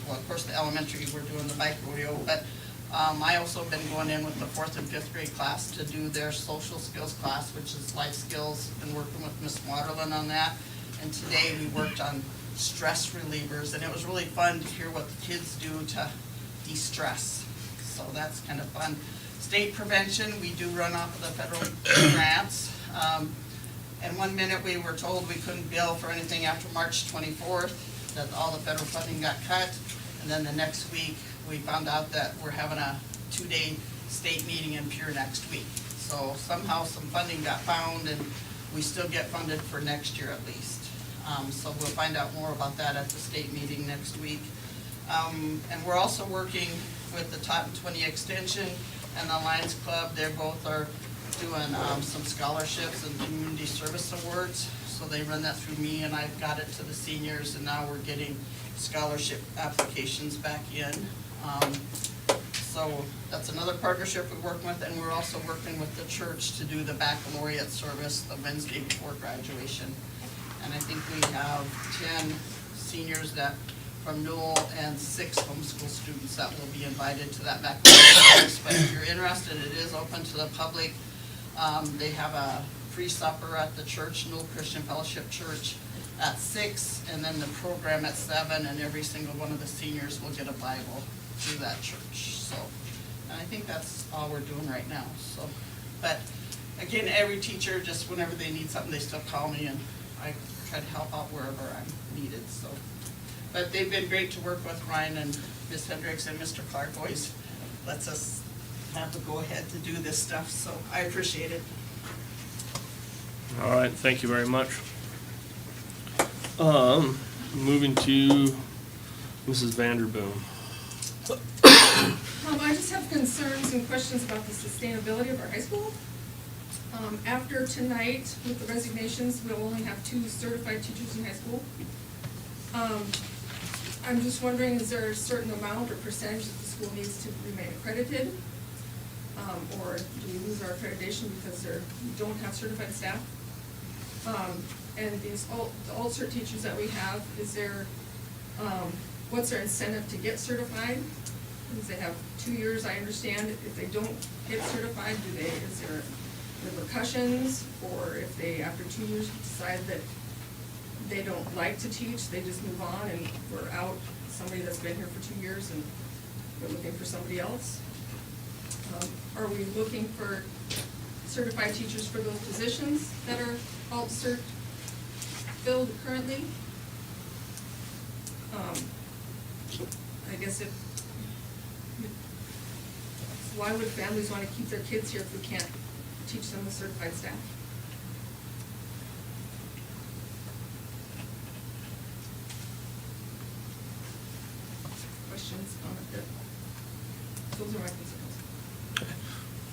well, of course, the elementary, we're doing the bike rodeo, but I also been going in with the 4th and 5th grade class to do their social skills class, which is life skills, and working with Miss Waterland on that. And today we worked on stress relievers, and it was really fun to hear what the kids do to de-stress. So that's kind of fun. State prevention, we do run off of the federal grants. And one minute we were told we couldn't bill for anything after March 24th, that all the federal funding got cut. And then the next week, we found out that we're having a 2-day state meeting in Pure next week. So somehow some funding got found, and we still get funded for next year at least. So we'll find out more about that at the state meeting next week. And we're also working with the Top 20 Extension and the Lions Club. They both are doing some scholarships and community service awards. So they run that through me, and I've got it to the seniors, and now we're getting scholarship applications back in. So that's another partnership we're working with, and we're also working with the church to do the baccalaureate service the Wednesday before graduation. And I think we have 10 seniors that from Newell and 6 homeschool students that will be invited to that baccalaureate service. But if you're interested, it is open to the public. They have a free supper at the church, Newell Christian Fellowship Church, at 6, and then the program at 7, and every single one of the seniors will get a Bible through that church. So, and I think that's all we're doing right now. So, but again, every teacher, just whenever they need something, they still call me, and I try to help out wherever I'm needed. So, but they've been great to work with. Ryan and Miss Hendricks and Mr. Clark always lets us have the go-ahead to do this stuff, so I appreciate it. All right, thank you very much. Moving to Mrs. Vanderboom. I just have concerns and questions about the sustainability of our high school. After tonight, with the resignations, we'll only have 2 certified teachers in high school. I'm just wondering, is there a certain amount or percentage that the school needs to remain accredited? Or do we lose our accreditation because we don't have certified staff? And these the alt-cert teachers that we have, is there, what's their incentive to get certified? Because they have 2 years, I understand. If they don't get certified, is there repercussions? Or if they, after 2 years, decide that they don't like to teach, they just move on and we're out somebody that's been here for 2 years and we're looking for somebody else? Are we looking for certified teachers for those positions that are alt-cert filled currently? I guess why would families want to keep their kids here if we can't teach them with certified staff? Questions, comments? Those are my concerns.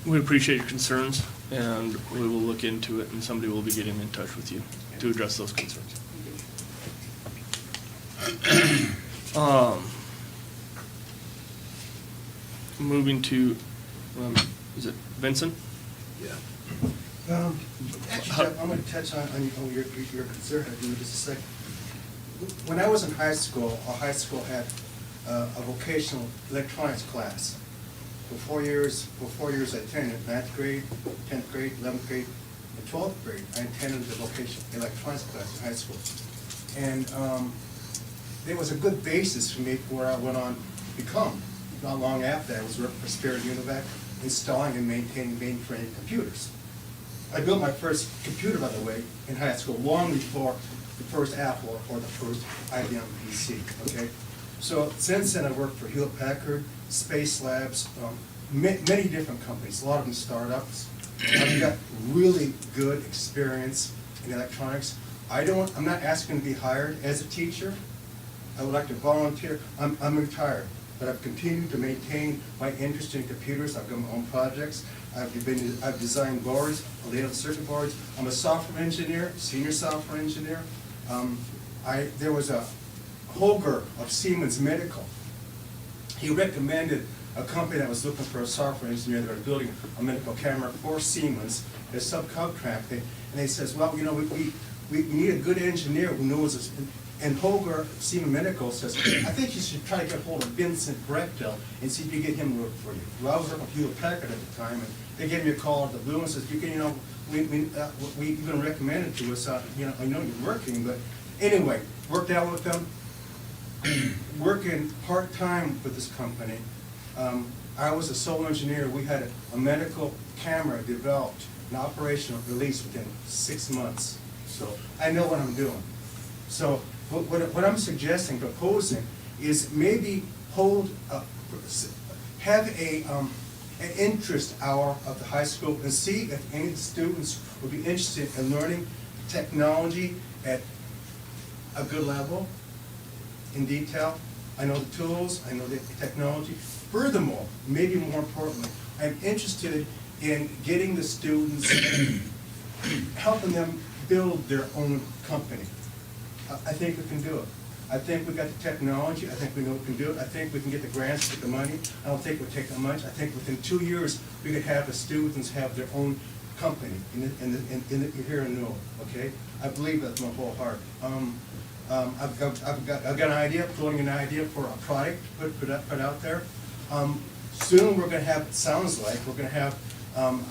We appreciate your concerns, and we will look into it, and somebody will be getting in touch with you to address those concerns. Moving to, is it Vincent? Yeah. Actually, Jeff, I'm going to touch on your concern in just a second. When I was in high school, our high school had a vocational electronics class. For 4 years I attended 9th grade, 10th grade, 11th grade, and 12th grade. I attended the vocational electronics class in high school. And there was a good basis for me for where I went on to become. Not long after that, I was working for Spirit Univac, installing and maintaining mainframe computers. I built my first computer, by the way, in high school, long before the first Apple or the first IBM PC, okay? So since then, I worked for Hewlett Packard, Space Labs, many different companies, a lot of them startups. I've got really good experience in electronics. I'm not asking to be hired as a teacher. I would like to volunteer. I'm retired, but I've continued to maintain my interest in computers. I've got my own projects. I've designed boards, laid out circuit boards. I'm a software engineer, senior software engineer. There was a Holger of Siemens Medical. He recommended a company that was looking for a software engineer that was building a medical camera for Siemens, they subcontracted, and they says, well, you know, we need a good engineer who knows this. And Holger, Siemens Medical, says, I think you should try to get hold of Vincent Brechtel and see if you get him to work for you. Well, I was working with Hewlett Packard at the time, and they gave me a call at the blue and says, you've been recommended to us, I know you're working, but anyway, worked out with them. Working part-time with this company. I was a sole engineer. We had a medical camera developed and operational released within 6 months. So I know what I'm doing. So what I'm suggesting, proposing, is maybe have an interest hour of the high school and see if any students would be interested in learning technology at a good level, in detail. I know the tools, I know the technology. Furthermore, maybe more importantly, I'm interested in getting the students, helping them build their own company. I think we can do it. I think we've got the technology. I think we know we can do it. I think we can get the grants, get the money. I don't think it would take that much. I think within 2 years, we could have the students have their own company here in Newell, okay? I believe that from my whole heart. I've got an idea, floating an idea for a product put out there. Soon we're going to have, it sounds like, we're going to have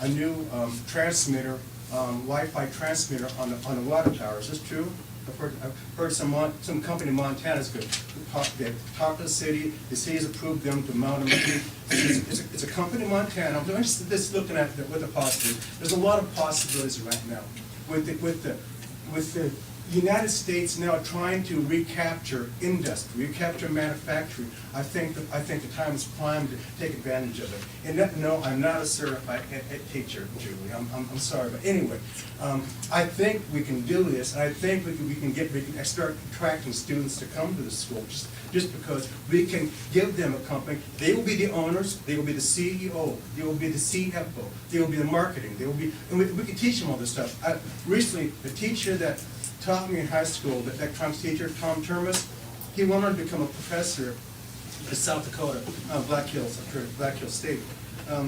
a new transmitter, Wi-Fi transmitter on the water tower. Is this true? I've heard some company in Montana is good. They talked to the city has approved them to mount them. It's a company in Montana. I'm just looking at it with the possibilities. There's a lot of possibilities right now with the United States now trying to recapture industry, recapture manufacturing. I think the time is prime to take advantage of it. And no, I'm not a certified teacher, Julie. I'm sorry, but anyway, I think we can do this, and I think we can start attracting students to come to the school just because we can give them a company. They will be the owners. They will be the CEO. They will be the CFO. They will be the marketing. They will be, and we can teach them all this stuff. Recently, the teacher that taught me in high school, that electronics teacher, Tom Termas, he went on to become a professor in South Dakota, Black Hills State.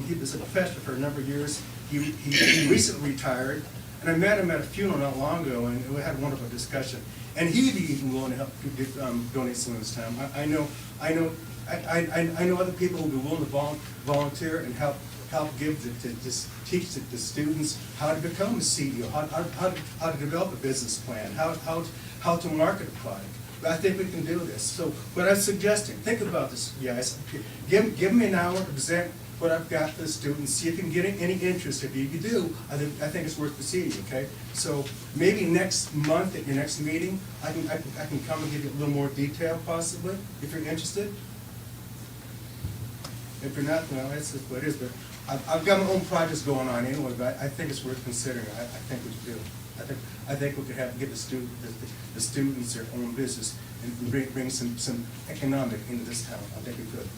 He was a professor for a number of years. He recently retired, and I met him at a funeral not long ago, and we had a wonderful discussion. And he'd be even willing to help donate some of his time. I know other people who will be willing to volunteer and help give to just teach the students how to become a CEO, how to develop a business plan, how to market a product. But I think we can do this. So what I'm suggesting, think about this, guys. Give me an hour to present what I've got for the students, see if you can get any interest. If you do, I think it's worth the seeing, okay? So maybe next month at your next meeting, I can come and give you a little more detail possibly, if you're interested. If you're not, well, that's just what it is. But I've got my own projects going on anyway, but I think it's worth considering. I think we should do. I think we could give the students their own business and bring some economic into this town. I think we could.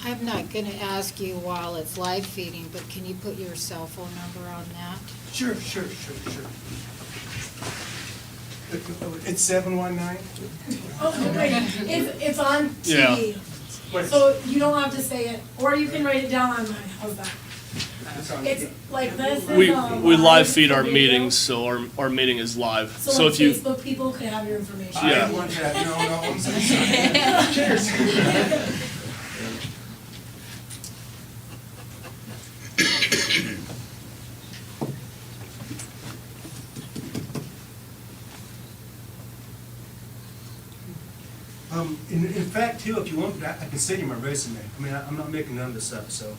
I'm not going to ask you while it's live feeding, but can you put your cell phone number on that? Sure. It's 719. Oh, wait, it's on TV. Yeah. So you don't have to say it, or you can write it down on mine. How's that? It's like this. We live feed our meetings, so our meeting is live. So So like if you, Facebook people could have your information. Yeah. I don't want that. No, I'm sorry. Cheers. In fact, too, if you want, I can send you my resume. I mean, I'm not making none of this up, so.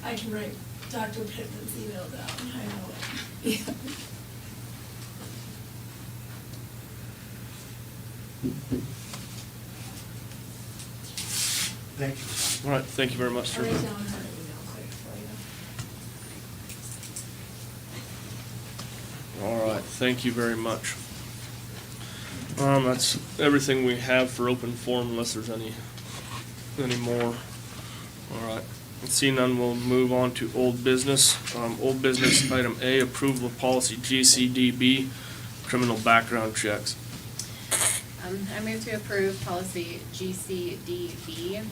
I can write Dr. Pittman's email down. I know it. Yeah. Thank you. all right, thank you very much, I'll sir. write down her email quick for you. All right, thank you very much. That's everything we have for open forum unless there's any more. All right, seeing none, we'll move on to old business. Old business item A, approval of policy GCDB, criminal background checks. I move to approve policy GCDB.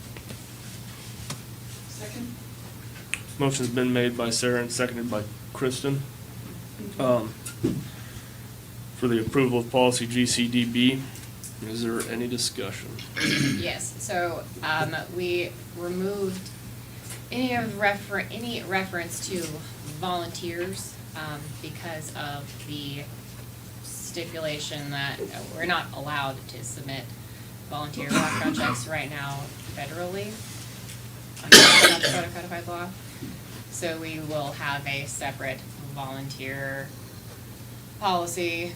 Second? Motion's been made by Sarah and seconded by Kristen. For the approval of policy GCDB, is there any discussion? Yes, so, we removed any reference to volunteers, because of the stipulation that we're not allowed to submit volunteer background checks right now federally under South Dakota codified law. So we will have a separate volunteer policy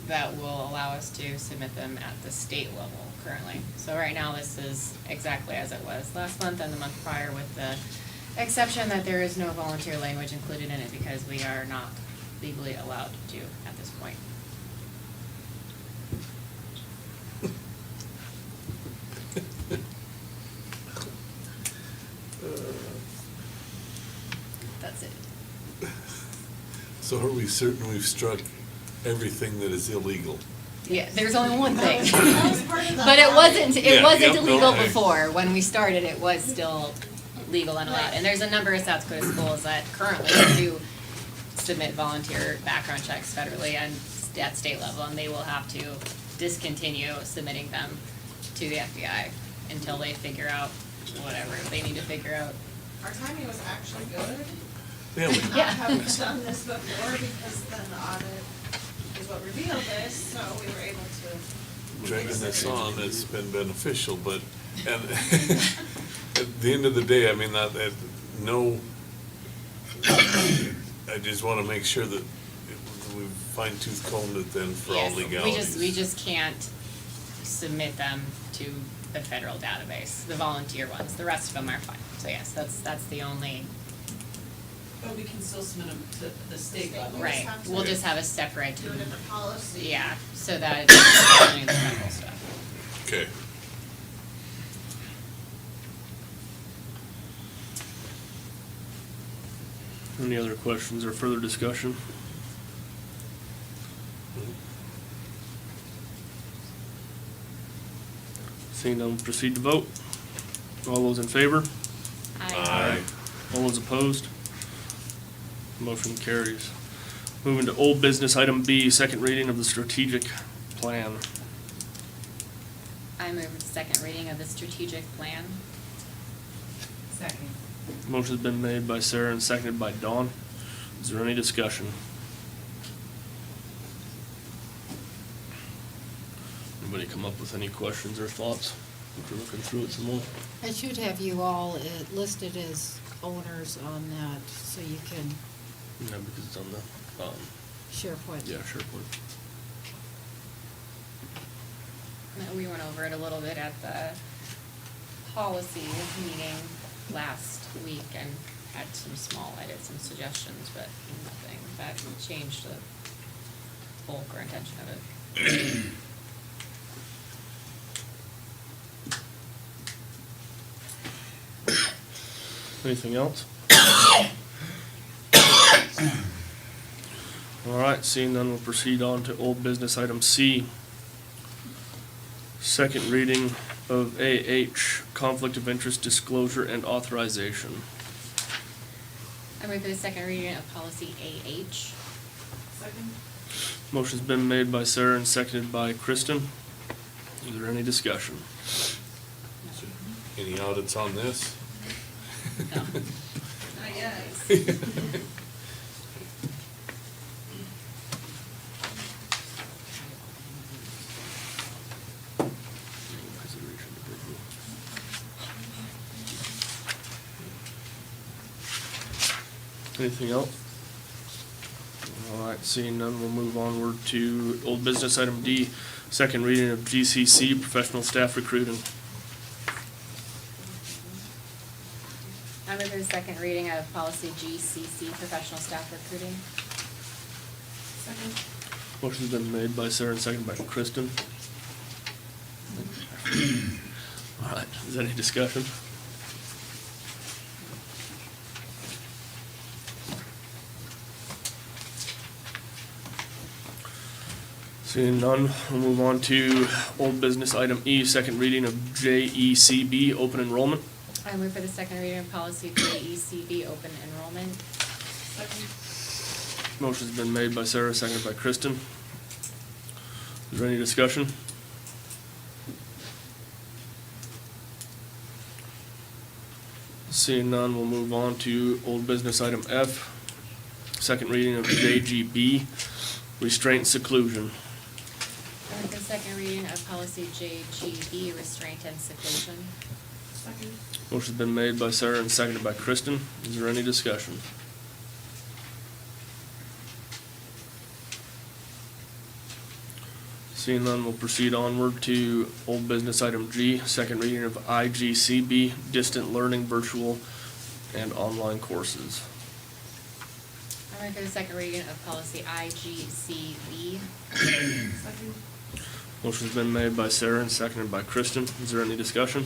that will allow us to submit them at the state level currently. So right now, this is exactly as it was last month and the month prior, with the exception that there is no volunteer language included in it because we are not legally allowed to at this point. That's it. So are we certain we've struck everything that is illegal? Yeah, there's only one thing. That was part of the But it wasn't Yep, illegal no, before. When we started, it was still legal and allowed. And there's a number of South Dakota schools that currently do submit volunteer background checks federally and at state level, and they will have to discontinue submitting them to the FBI until they figure out whatever they need to figure out. Our timing was actually good. Yeah, we- Yeah. Not having done this before, because then the audit is what revealed this, so we were able to. dragging this on, it's been beneficial, but, and at the end of the day, I mean, no, I just want to make sure that we've fine tooth combed it then for all Yes, legalities. we just can't submit them to the federal database, the volunteer ones. The rest of them are fine. So yes, that's the only. But we can still submit them to the state level. Right, we'll just have a separate. Do a different policy. Yeah, so that it's not doing the federal stuff. Okay. Any other questions or further discussion? Seeing none, we'll proceed to vote. All those in favor? Aye. All those opposed? Motion carries. Moving to old business, item B, second reading of the strategic plan. I move the second reading of the strategic plan. Second. Motion's been made by Sarah and seconded by Dawn. Is there any discussion? Anybody come up with any questions or thoughts after looking through it some more? I should have you all listed as owners on that, so you can No, because it's on the, SharePoint. yeah, SharePoint. We went over it a little bit at the policy meeting last week and had some small edits and suggestions, but nothing that changed the bulk or intention of it. Anything else? All right, seeing none, we'll proceed on to old business item C. Second reading of AH, conflict of interest disclosure and authorization. I move for the second reading of policy AH. Second. Motion's been made by Sarah and seconded by Kristen. Is there any discussion? Any audits on this? No. Not yet. Anything else? All right, seeing none, we'll move onward to old business item D, second reading of GCC, professional staff recruiting. I move for the second reading of policy GCC, professional staff recruiting. Second. Motion's been made by Sarah and seconded by Kristen. All right, is there any discussion? Seeing none, we'll move on to old business item E, second reading of JECB, open enrollment. I move for the second reading of policy JECB, open enrollment. Second. Motion's been made by Sarah, seconded by Kristen. Is there any discussion? Seeing none, we'll move on to old business item F, second reading of JGB, restraint and seclusion. I move for the second reading of policy JGB, restraint and seclusion. Second. Motion's been made by Sarah and seconded by Kristen. Is there any discussion? Seeing none, we'll proceed onward to old business item G, second reading of IGCB, distant learning, virtual and online courses. I move for the second reading of policy IGCB. Second. Motion's been made by Sarah and seconded by Kristen. Is there any discussion?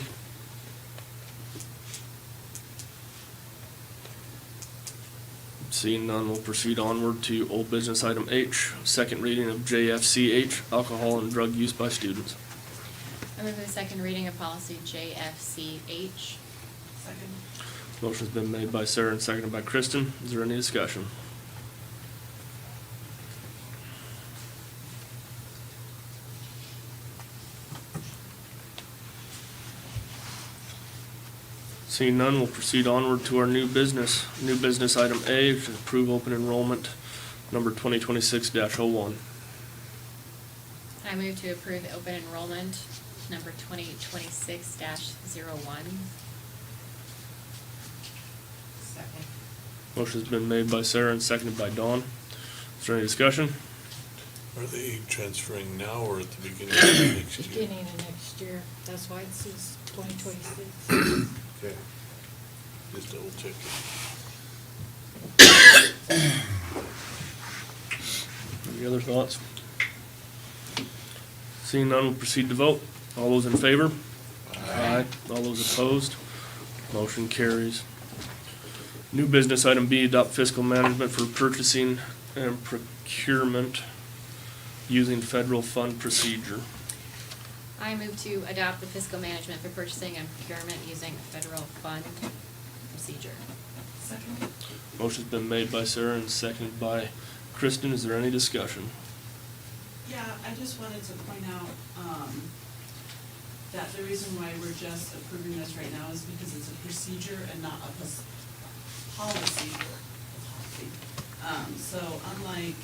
Seeing none, we'll proceed onward to old business item H, second reading of JFCH, alcohol and drug use by students. I move for the second reading of policy JFCH. Second. Motion's been made by Sarah and seconded by Kristen. Is there any discussion? Seeing none, we'll proceed onward to our new business. New business item A, which is approve open enrollment, number 2026-01. I move to approve open enrollment number 2026-01. Second. Motion's been made by Sarah and seconded by Dawn. Is there any discussion? Are they transferring now or at the beginning of next year? Beginning of next year, that's why it says 2026. Okay. Just double checking. Any other thoughts? Seeing none, we'll proceed to vote. All those in favor? Aye. All those opposed? Motion carries. New business item B, adopt fiscal management for purchasing and procurement using federal fund procedure. I move to adopt the fiscal management for purchasing and procurement using federal fund procedure. Second. Motion's been made by Sarah and seconded by Kristen. Is there any discussion? Yeah, I just wanted to point out, that the reason why we're just approving this right now is because it's a procedure and not a policy. So unlike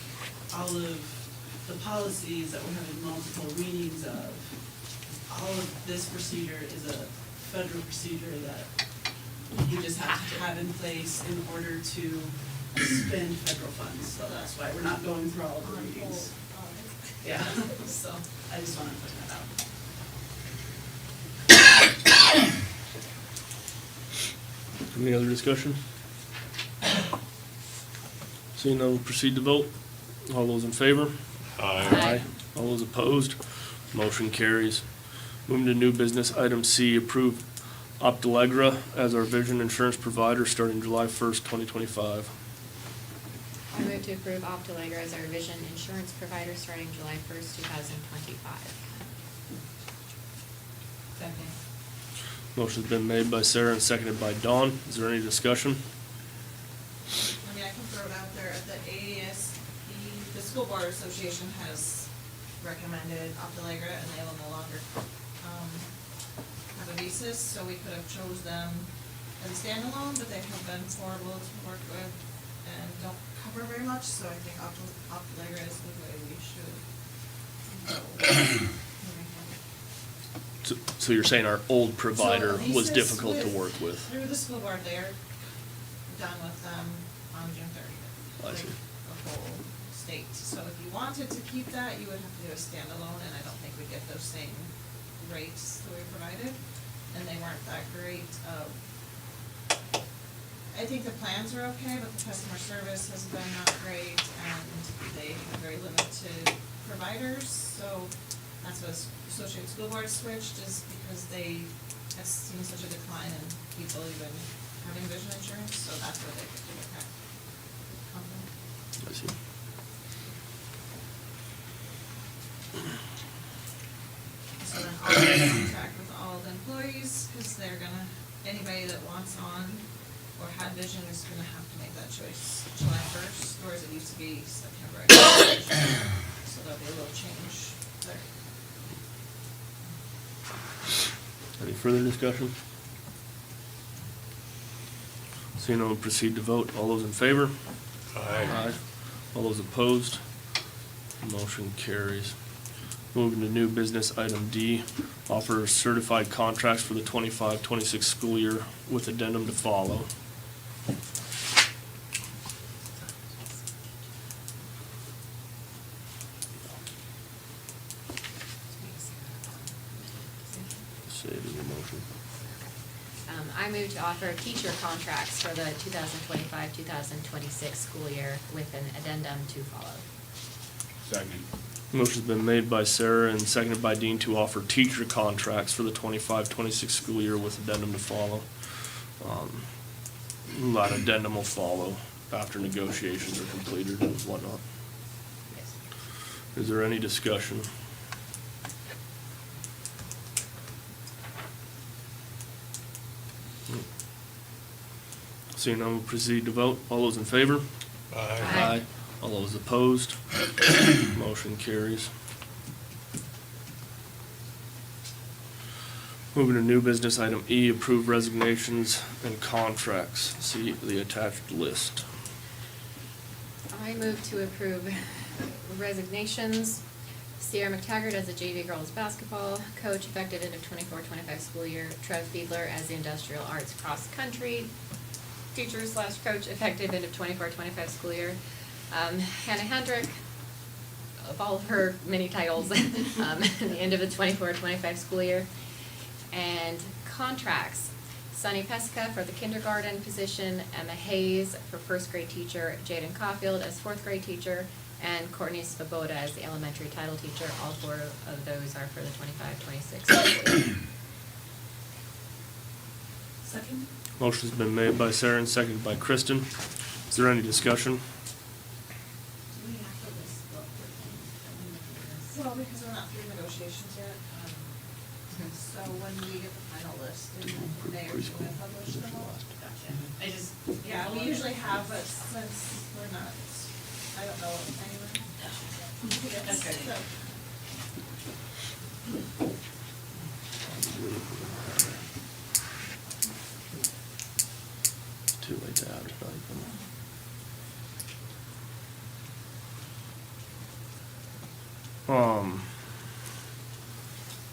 all of the policies that we're having multiple readings of, all of this procedure is a federal procedure that you just have to have in place in order to spend federal funds. So that's why we're not going through all of the readings. Yeah, so I just wanted to put that out. Any other discussion? Seeing none, we'll proceed to vote. All those in favor? Aye. All those opposed? Motion carries. Moving to new business, item C, approve Optalegra as our vision insurance provider starting July 1st, 2025. I move to approve Optalegra as our vision insurance provider starting July 1st, 2025. Second. Motion's been made by Sarah and seconded by Dawn. Is there any discussion? I mean, I can throw it out there, at the AASB, the School Board Association has recommended Optalegra, and they will no longer, have a basis, so we could have chose them as a standalone, but they have been horrible to work with and don't cover very much, so I think Optalegra is the way we should go. So you're saying our old provider So was Lisa's difficult to work with? Through the school board, they're done with them on June 30th. I see. The whole state. So if you wanted to keep that, you would have to do a standalone, and I don't think we'd get those same rates that we provided. And they weren't that great. I think the plans are okay, but the customer service has been not great, and they have very limited providers. So that's what Associated School Board switched, is because they have seen such a decline in people even having vision insurance, so that's what they picked to look at. I see. So then all the contract with all the employees, because they're gonna, anybody that wants on or had vision is gonna have to make that choice July 1st, whereas it used to be September. So there'll be a little change there. Any further discussion? Seeing none, we'll proceed to vote. All those in favor? Aye. All those opposed? Motion carries. Moving to new business, item D, offer certified contracts for the 25-26 school year with addendum to follow. Say it in your motion. I move to offer teacher contracts for the 2025-2026 school year with an addendum to follow. Second. Motion's been made by Sarah and seconded by Dean to offer teacher contracts for the 25-26 school year with addendum to follow. That addendum will follow after negotiations are completed and whatnot. Is there any discussion? Seeing none, we'll proceed to vote. All those in favor? Aye. All those opposed? Motion carries. Moving to new business, item E, approve resignations and contracts. See the attached list. I move to approve resignations. Sierra McTaggart as the JV girls basketball coach, effective end of 24-25 school year. Trev Fiedler as the industrial arts cross country teacher / coach, effective end of 24-25 school year. Hannah Hendrick, of all of her many titles, at the end of the 24-25 school year. And contracts, Sunny Pesca for the kindergarten position, Emma Hayes for first grade teacher, Jaden Caulfield as fourth grade teacher, and Courtney Svoboda as the elementary title teacher. All four of those are for the 25-26 school year. Second? Motion's been made by Sarah and seconded by Kristen. Is there any discussion? Well, because we're not through negotiations yet, so when we get the final list, and then they are going to publish them all. Gotcha. I just. Yeah, we usually have, but since we're not, I don't know anywhere. Yes, Okay. so. It's too late to advertise them.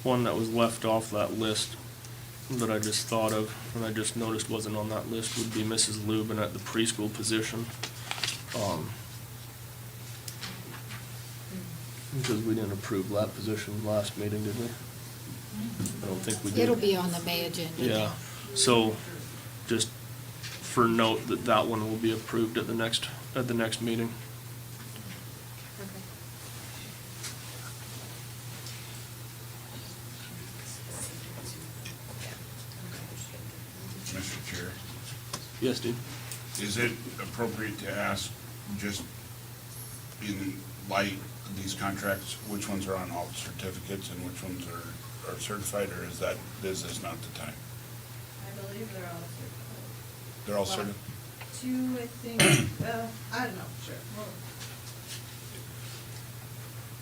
One that was left off that list that I just thought of, and I just noticed wasn't on that list, would be Mrs. Lubin at the preschool position. Because we didn't approve that position last meeting, did we? I don't think we did. It'll be on the May agenda. Yeah, so just for note that that one will be approved at the next meeting. Mr. Chair, Yes, Dean? is it appropriate to ask, just in light of these contracts, which ones are on all certificates and which ones are certified, or is this not the time? I believe they're all certified. They're all Well, certified? Two, I think, I don't know, sure. Well,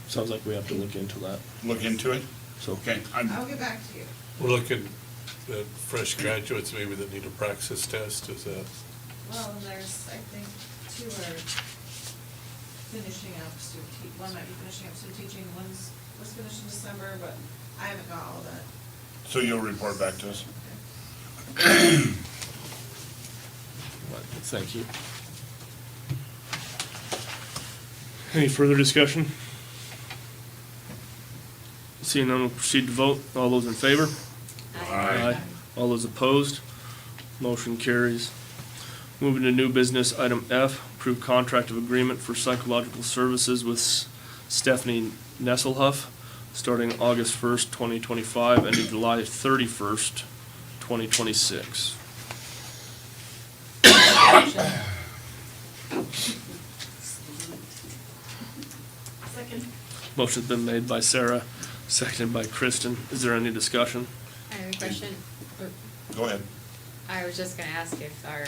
Sounds like we have to look into that. Look into it? So. Okay, I'll get back to you. We're looking at fresh graduates maybe that need a praxis test, is that? Well, and there's, I think, two are finishing up one might be finishing up student teaching, was finished in December, but I haven't got all that. So you'll report back to us? Thank you. Any further discussion? Seeing none, we'll proceed to vote. All those in favor? Aye. All those opposed? Motion carries. Moving to new business, item F, approve contract of agreement for psychological services with Stephanie Nesselhuff, starting August 1st, 2025, ending July 31st, 2026. Second. Motion's been made by Sarah, seconded by Kristen. Is there any discussion? I have a question. Go ahead. I was just gonna ask if our,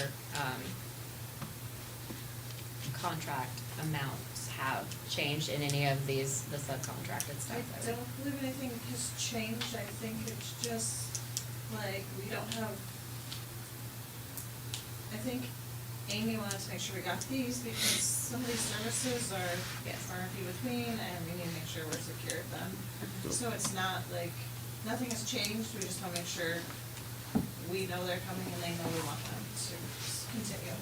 contract amounts have changed in any of these, the subcontracted stuff. I don't believe anything has changed, I think it's just, like, we don't have, I think Amy wanted to make sure we got these, because some of these services are, far and few between, and we need to make sure we're secured them. So it's not like, nothing has changed, we just wanna make sure we know they're coming and they know we want them to continue.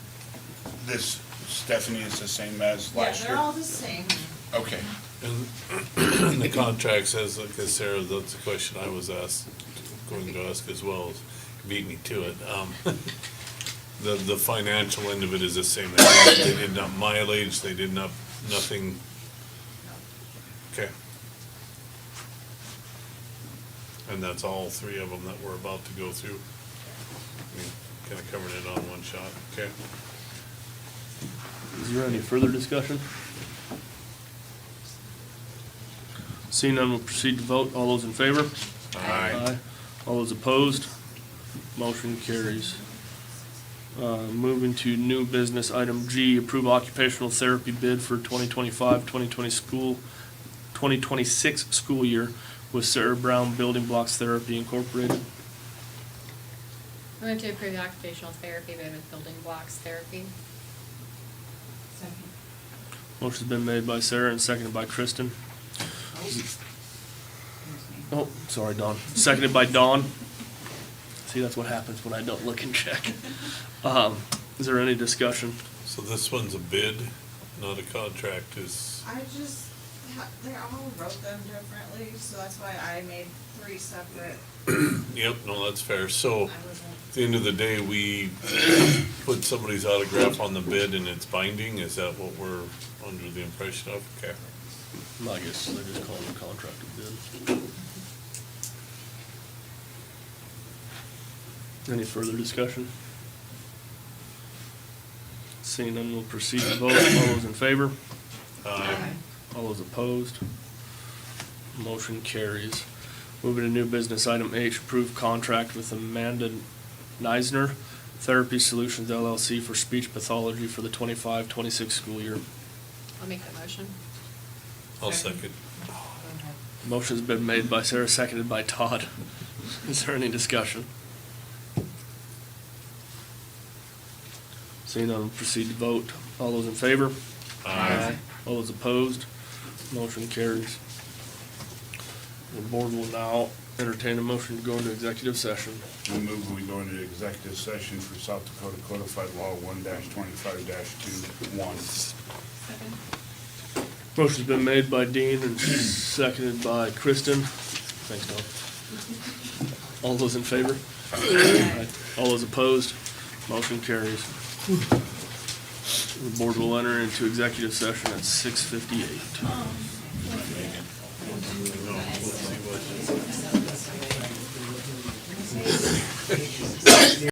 This Stephanie is the same as last Yeah, year? they're all the same. Okay. And the contract says, like Sarah, that's a question I was going to ask as well, beat me to it. The financial end of it is the same. They did not mileage, they did not, nothing. Okay. And that's all three of them that we're about to go through. Kind of covering it on one shot, okay? Is there any further discussion? Seeing none, we'll proceed to vote. All those in favor? Aye. All those opposed? Motion carries. Moving to new business, item G, approve occupational therapy bid for 2026 school year with Sarah Brown Building Blocks Therapy Incorporated. I'm going to approve the occupational therapy bid with Building Blocks Therapy. Second. Motion's been made by Sarah and seconded by Kristen. Oh, sorry, Dawn. Seconded by Dawn. See, that's what happens when I don't look and check. Is there any discussion? So this one's a bid? not a contract, is, I just, they all wrote them differently, so that's why I made 3 separate. yep, no, that's fair. So, I wasn't. at the end of the day, we put somebody's autograph on the bid and it's binding, is that what we're under the impression of? Okay. I guess they're just calling it a contracted bid. Any further discussion? Seeing none, we'll proceed to vote. All those in favor? Aye. All those opposed? Motion carries. Moving to new business, item H, approve contract with Amanda Neisner, Therapy Solutions LLC for speech pathology for the 25-26 school year. I'll make that motion. I'll second. Motion's been made by Sarah, seconded by Todd. Is there any discussion? Seeing none, we'll proceed to vote. All those in favor? Aye. All those opposed? Motion carries. The board will now entertain a motion to go into executive session. I move we go into executive session for South Dakota Codified Law 1-25-21. Second. Motion's been made by Dean and seconded by Kristen. Thanks, Tom. All those in favor? Aye. All those opposed? Motion carries. The board will enter into executive session at 6:58.